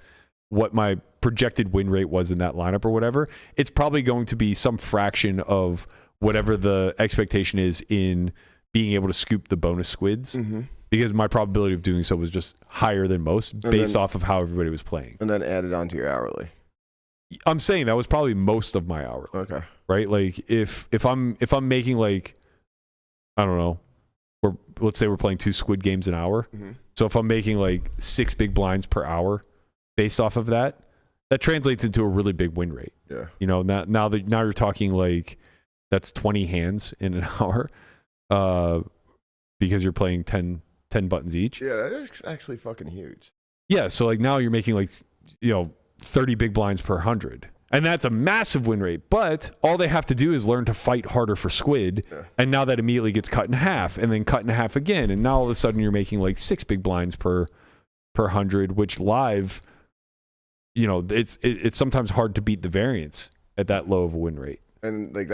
D: what my % projected win rate was in that lineup or whatever, it's probably going to be some fraction of whatever the expectation is in being able to scoop the bonus squids. Because my probability of doing so was just higher than most based off of how everybody was playing.
C: And then added onto your hourly.
D: I'm saying that was probably most of my hourly.
C: Okay.
D: Right? Like if I'm making like, I don't know, let's say we're playing 2 squid games an hour. So if I'm making like 6 big blinds per hour based off of that, that translates into a really big win rate.
C: Yeah.
D: You know, now you're talking like that's 20 hands in an hour because you're playing 10 buttons each.
C: Yeah, that is actually fucking huge.
D: Yeah, so like now you're making like, 30 big blinds per 100. And that's a massive win rate. But all they have to do is learn to fight harder for squid. Yeah. And now that immediately gets cut in half and then cut in half again. And now all of a sudden you're making like 6 big blinds per 100, which live, it's sometimes hard to beat the variance at that low of a win rate.
C: And like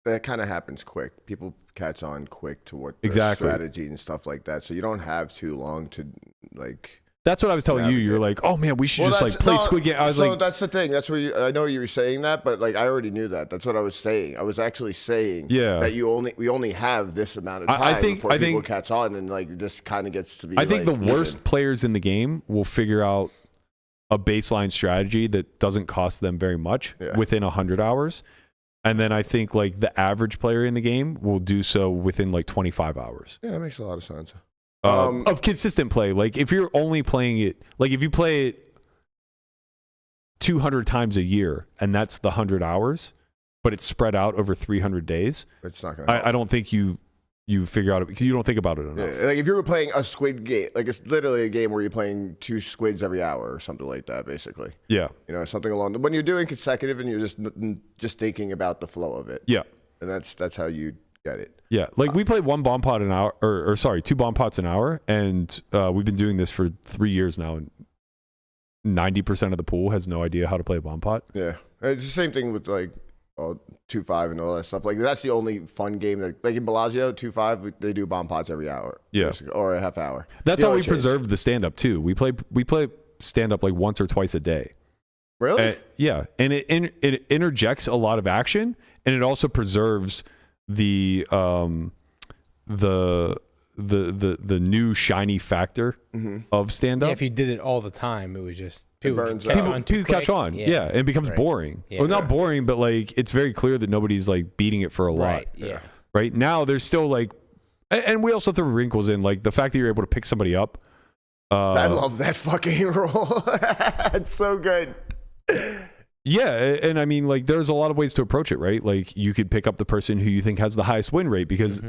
C: that kind of happens quick. People catch on quick to what the strategy and stuff like that. So you don't have too long to like. That's what I was telling you. You're like, oh man, we should just like play Squid Game. I was like, that's the thing. That's where I know you were saying that, but like I already knew that. That's what I was saying. I was actually saying that we only have this amount of time before people catch on, and like this kind of gets to be. I think the worst players in the game will figure out a baseline strategy that doesn't cost them very much within 100 hours. And then I think like the average player in the game will do so within like 25 hours. Yeah, that makes a lot of sense. Of consistent play. Like if you're only playing it, like if you play it 200 times a year and that's the 100 hours, but it's spread out over 300 days, it's not gonna I don't think you figure out it because you don't think about it enough. Yeah, like if you were playing a squid game, like it's literally a game where you're playing 2 squids every hour or something like that, basically. Yeah. Something along when you're doing consecutive and you're just thinking about the flow of it. Yeah. And that's how you get it. Yeah. Like we play 1 bomb pot an hour, or 2 bomb pots an hour. And we've been doing this for 3 years now. And 90% of the pool has no idea how to play a bomb pot. Yeah. It's the same thing with like 2-5 and all that stuff. Like that's the only fun game that, like in Bellagio 2-5, they do bomb pots every hour. Yeah, or a half hour. That's how we preserved the stand up too. We play stand up like once or twice a day. Really? Yeah, and it interjects a lot of action, and it also preserves the new shiny factor of stand up. Yeah,
F: if you did it all the time, it was just. People
D: catch on. Yeah, and it becomes boring. Yeah. Well, not boring, but like it's very clear that nobody's like beating it for a lot.
F: Yeah.
D: Right now, there's still like, and we also throw wrinkles in, like the fact that you're able to pick somebody up. I love that fucking roll. It's so good. Yeah, and I mean, like, there's a lot of ways to approach it, right? Like, you could pick up the person who you think has the highest win rate because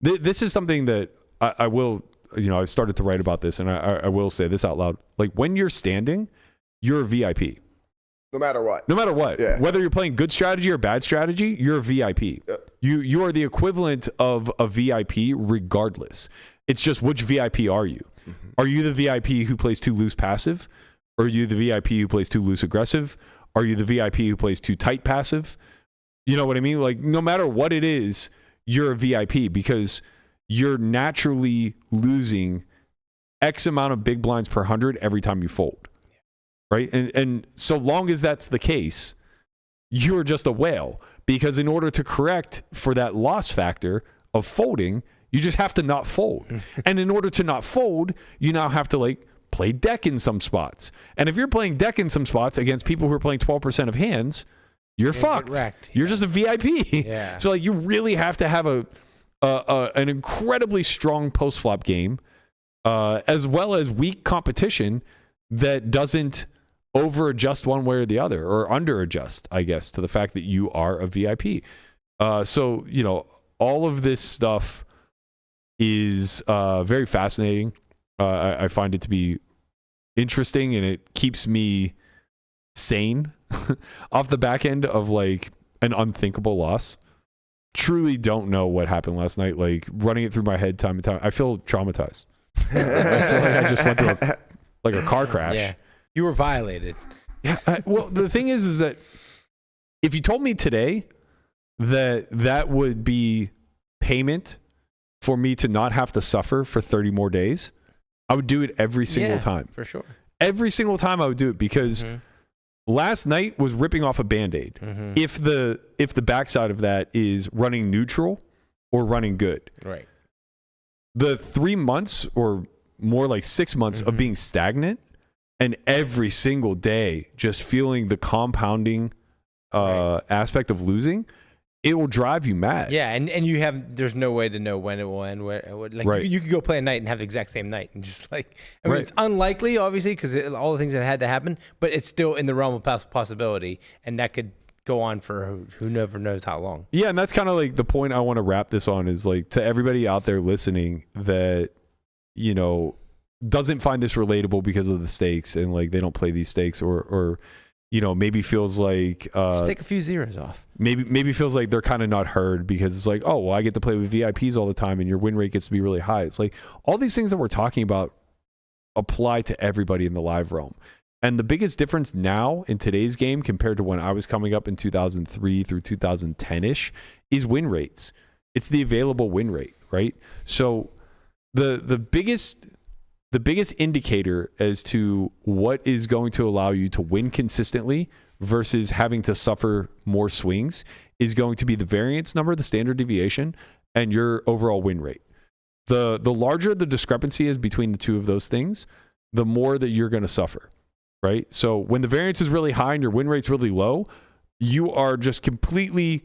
D: this is something that I will, I've started to write about this, and I will say this out loud. Like, when you're standing, you're a VIP. No matter what. No matter what. Yeah. Whether you're playing good strategy or bad strategy, you're a VIP. Yep. You are the equivalent of a VIP regardless. It's just which VIP are you? Are you the VIP who plays too loose passive? Or are you the VIP who plays too loose aggressive? Are you the VIP who plays too tight passive? You know what I mean? Like, no matter what it is, you're a VIP because you're naturally losing X amount of big blinds per 100 every time you fold. Right? And so long as that's the case, you're just a whale. Because in order to correct for that loss factor of folding, you just have to not fold. And in order to not fold, you now have to like play deck in some spots. And if you're playing deck in some spots against people who are playing 12% of hands, you're fucked. You're just a VIP. Yeah. So like you really have to have an incredibly strong post-flop game as well as weak competition that doesn't over-adjust one way or the other, or under-adjust, I guess, to the fact that you are a VIP. So, all of this stuff is very fascinating. I find it to be interesting, and it keeps me sane off the back end of, like, an unthinkable loss. Truly don't know what happened last night. Like, running it through my head time and time. I feel traumatized. I feel like I just went through a car crash.
F: Yeah. You were violated.
D: Yeah. Well, the thing is that if you told me today that would be payment for me to not have to suffer for 30 more days, I would do it every single time.
F: For sure.
D: Every single time I would do it because last night was ripping off a Band-Aid.
F: Mm-hmm.
D: If the backside of that is running neutral or running good.
F: Right.
D: The 3 months or more like 6 months of being stagnant and every single day just feeling the compounding aspect of losing, it will drive you mad.
F: Yeah, and there's no way to know when it will end. You could go play a night and have the exact same night, and just like, I mean, it's unlikely, obviously, because all the things that had to happen, but it's still in the realm of possibility, and that could go on for who never knows how long.
D: Yeah, and that's kind of like the point I want to wrap this on is like to everybody out there listening that, you know, doesn't find this relatable because of the stakes and like they don't play these stakes or you know, maybe feels like
F: just take a few zeros off.
D: Maybe feels like they're kind of not heard because it's like, oh, well, I get to play with VIPs all the time and your win rate gets to be really high. It's like all these things that we're talking about apply to everybody in the live realm. And the biggest difference now in today's game compared to when I was coming up in 2003 through 2010-ish is win rates. It's the available win rate, right? So the biggest indicator as to what is going to allow you to win consistently versus having to suffer more swings is going to be the variance number, the standard deviation, and your overall win rate. The larger the discrepancy is between the two of those things, the more that you're going to suffer, right? So when the variance is really high and your win rate's really low, you are just completely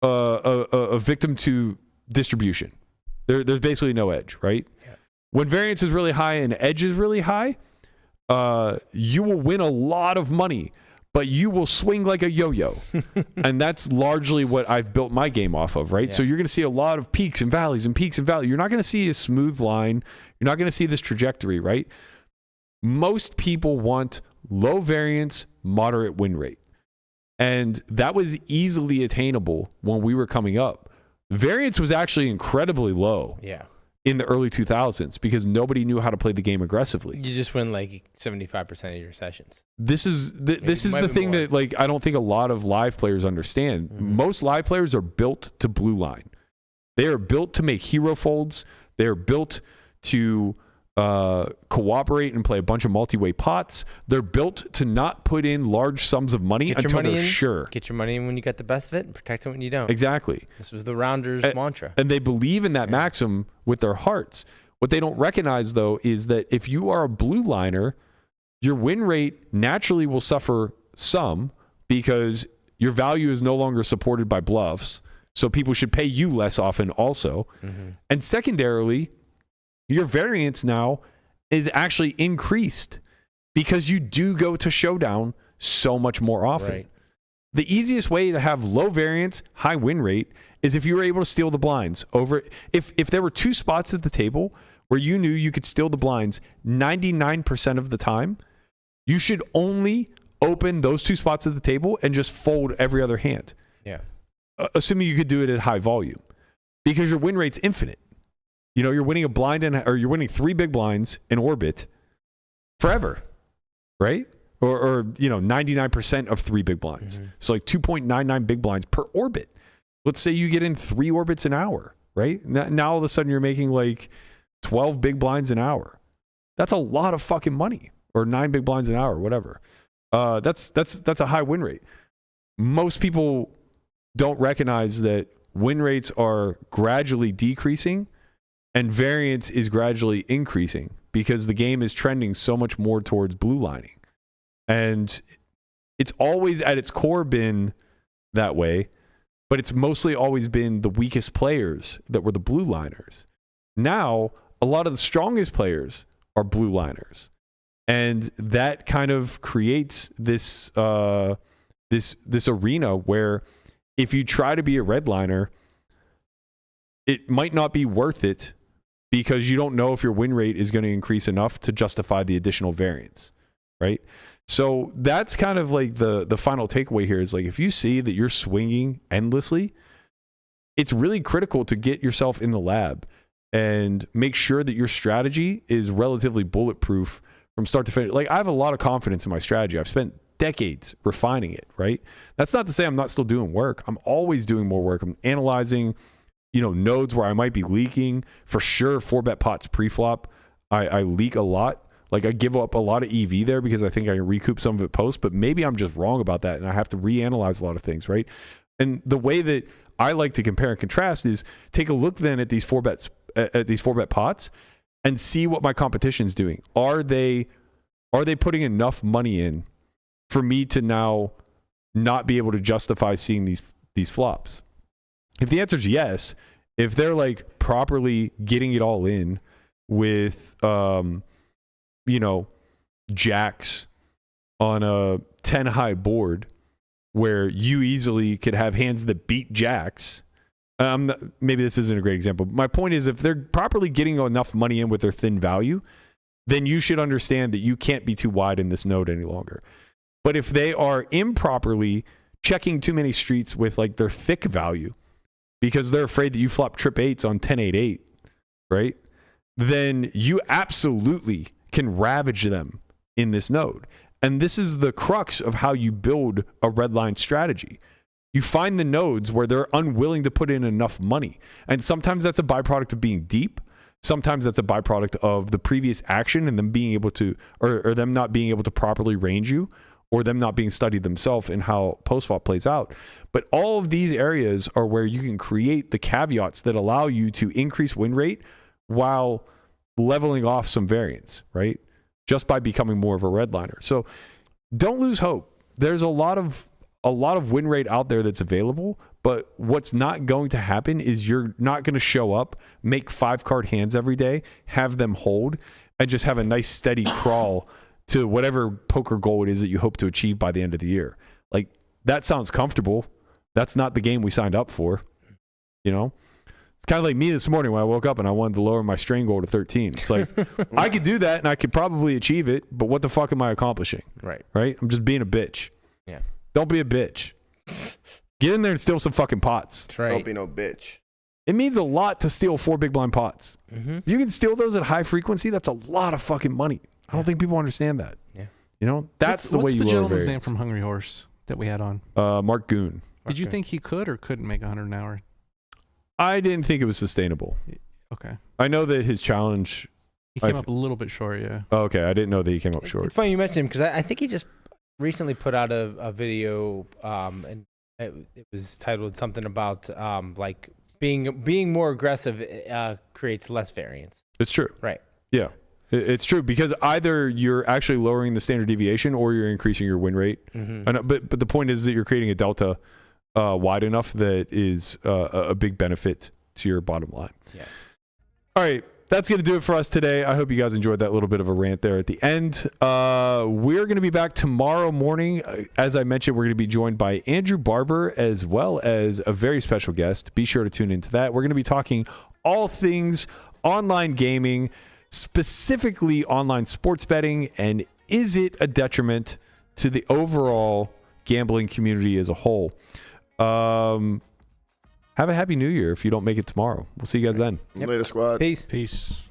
D: a victim to distribution. There's basically no edge, right? When variance is really high and edge is really high, you will win a lot of money, but you will swing like a yo-yo. And that's largely what I've built my game off of, right? Yeah. So you're going to see a lot of peaks and valleys and peaks and valleys. You're not going to see a smooth line. You're not going to see this trajectory, right? Most people want low variance, moderate win rate. And that was easily attainable when we were coming up. Variance was actually incredibly low.
F: Yeah.
D: In the early 2000s because nobody knew how to play the game aggressively.
F: You just win like 75% of your sessions.
D: This is the thing that like I don't think a lot of live players understand. Mm-hmm. Most live players are built to blue line. They are built to make hero folds. They are built to cooperate and play a bunch of multi-way pots. They're built to not put in large sums of money until they're sure.
F: Get your money in when you get the best of it and protect it when you don't.
D: Exactly.
F: This was the Rounders mantra.
D: And they believe in that maxim with their hearts. What they don't recognize, though, is that if you are a blue liner, your win rate naturally will suffer some because your value is no longer supported by bluffs. So people should pay you less often also. Mm-hmm. And secondarily, your variance now is actually increased because you do go to showdown so much more often. Right. The easiest way to have low variance, high win rate is if you were able to steal the blinds over. If there were two spots at the table where you knew you could steal the blinds 99% of the time, you should only open those two spots at the table and just fold every other hand.
F: Yeah.
D: Assuming you could do it at high volume because your win rate's infinite. You know, you're winning a blind or you're winning 3 big blinds in orbit forever, right? Or you know, 99% of 3 big blinds. Mm-hmm. So like 2.99 big blinds per orbit. Let's say you get in 3 orbits an hour, right? Now all of a sudden you're making like 12 big blinds an hour. That's a lot of fucking money. Or 9 big blinds an hour, whatever. That's a high win rate. Most people don't recognize that win rates are gradually decreasing and variance is gradually increasing because the game is trending so much more towards blue lining. And it's always at its core been that way, but it's mostly always been the weakest players that were the blue liners. Now, a lot of the strongest players are blue liners. And that kind of creates this this arena where if you try to be a red liner, it might not be worth it because you don't know if your win rate is going to increase enough to justify the additional variance, right? So that's kind of like the final takeaway here is like if you see that you're swinging endlessly, it's really critical to get yourself in the lab and make sure that your strategy is relatively bulletproof from start to finish. Like I have a lot of confidence in my strategy. I've spent decades refining it, right? That's not to say I'm not still doing work. I'm always doing more work. I'm analyzing, you know, nodes where I might be leaking. For sure, 4-bet pots pre-flop, I leak a lot. Like I give up a lot of EV there because I think I can recoup some of it post, but maybe I'm just wrong about that and I have to reanalyze a lot of things, right? And the way that I like to compare and contrast is take a look then at these 4-bet pots and see what my competition's doing. Are they putting enough money in for me to now not be able to justify seeing these flops? If the answer is yes, if they're like properly getting it all in with jacks on a 10 high board where you easily could have hands that beat jacks. Maybe this isn't a great example. But my point is, if they're properly getting enough money in with their thin value, then you should understand that you can't be too wide in this node any longer. But if they are improperly checking too many streets with like their thick value because they're afraid that you flop trip 8s on 10-8-8, right? Then you absolutely can ravage them in this node. And this is the crux of how you build a red line strategy. You find the nodes where they're unwilling to put in enough money. And sometimes that's a byproduct of being deep. Sometimes that's a byproduct of the previous action and them being able to, or them not being able to properly range you, or them not being studied themselves in how post-flop plays out. But all of these areas are where you can create the caveats that allow you to increase win rate while leveling off some variance, right? Just by becoming more of a redliner. So don't lose hope. There's a lot of win rate out there that's available, but what's not going to happen is you're not going to show up, make 5-card hands every day, have them hold, and just have a nice steady crawl to whatever poker goal it is that you hope to achieve by the end of the year. Like, that sounds comfortable. That's not the game we signed up for, you know? It's kind of like me this morning when I woke up and I wanted to lower my strain goal to 13. It's like, I could do that and I could probably achieve it, but what the fuck am I accomplishing?
F: Right.
D: Right? I'm just being a bitch.
F: Yeah.
D: Don't be a bitch. Get in there and steal some fucking pots.
F: That's right.
C: Don't be no bitch.
D: It means a lot to steal 4 big blind pots.
F: Mm-hmm.
D: If you can steal those at high frequency, that's a lot of fucking money. I don't think people understand that.
F: Yeah.
D: You know, that's the way you
E: What's the
D: lower
E: gentleman's name
D: variance.
E: from Hungry Horse that we had on?
D: Mark Goon.
E: Did you think he could or couldn't make 100 an hour?
D: I didn't think it was sustainable.
E: Okay.
D: I know that his challenge.
E: He came up a little bit short, yeah.
D: Oh, okay, I didn't know that he came up short.
F: It's funny you mentioned him because I think he just recently put out a video, and it was titled something about like being more aggressive creates less variance.
D: It's true.
F: Right.
D: Yeah, it's true because either you're actually lowering the standard deviation or you're increasing your win rate.
F: Mm-hmm.
D: But the point is that you're creating a delta wide enough that is a big benefit to your bottom line.
F: Yeah.
D: All right. That's going to do it for us today. I hope you guys enjoyed that little bit of a rant there at the end. We're going to be back tomorrow morning. As I mentioned, we're going to be joined by Andrew Barber as well as a very special guest. Be sure to tune into that. We're going to be talking all things online gaming, specifically online sports betting, and is it a detriment to the overall gambling community as a whole? Have a happy new year if you don't make it tomorrow. We'll see you guys then.
C: Later, squad.
F: Peace.
E: Peace.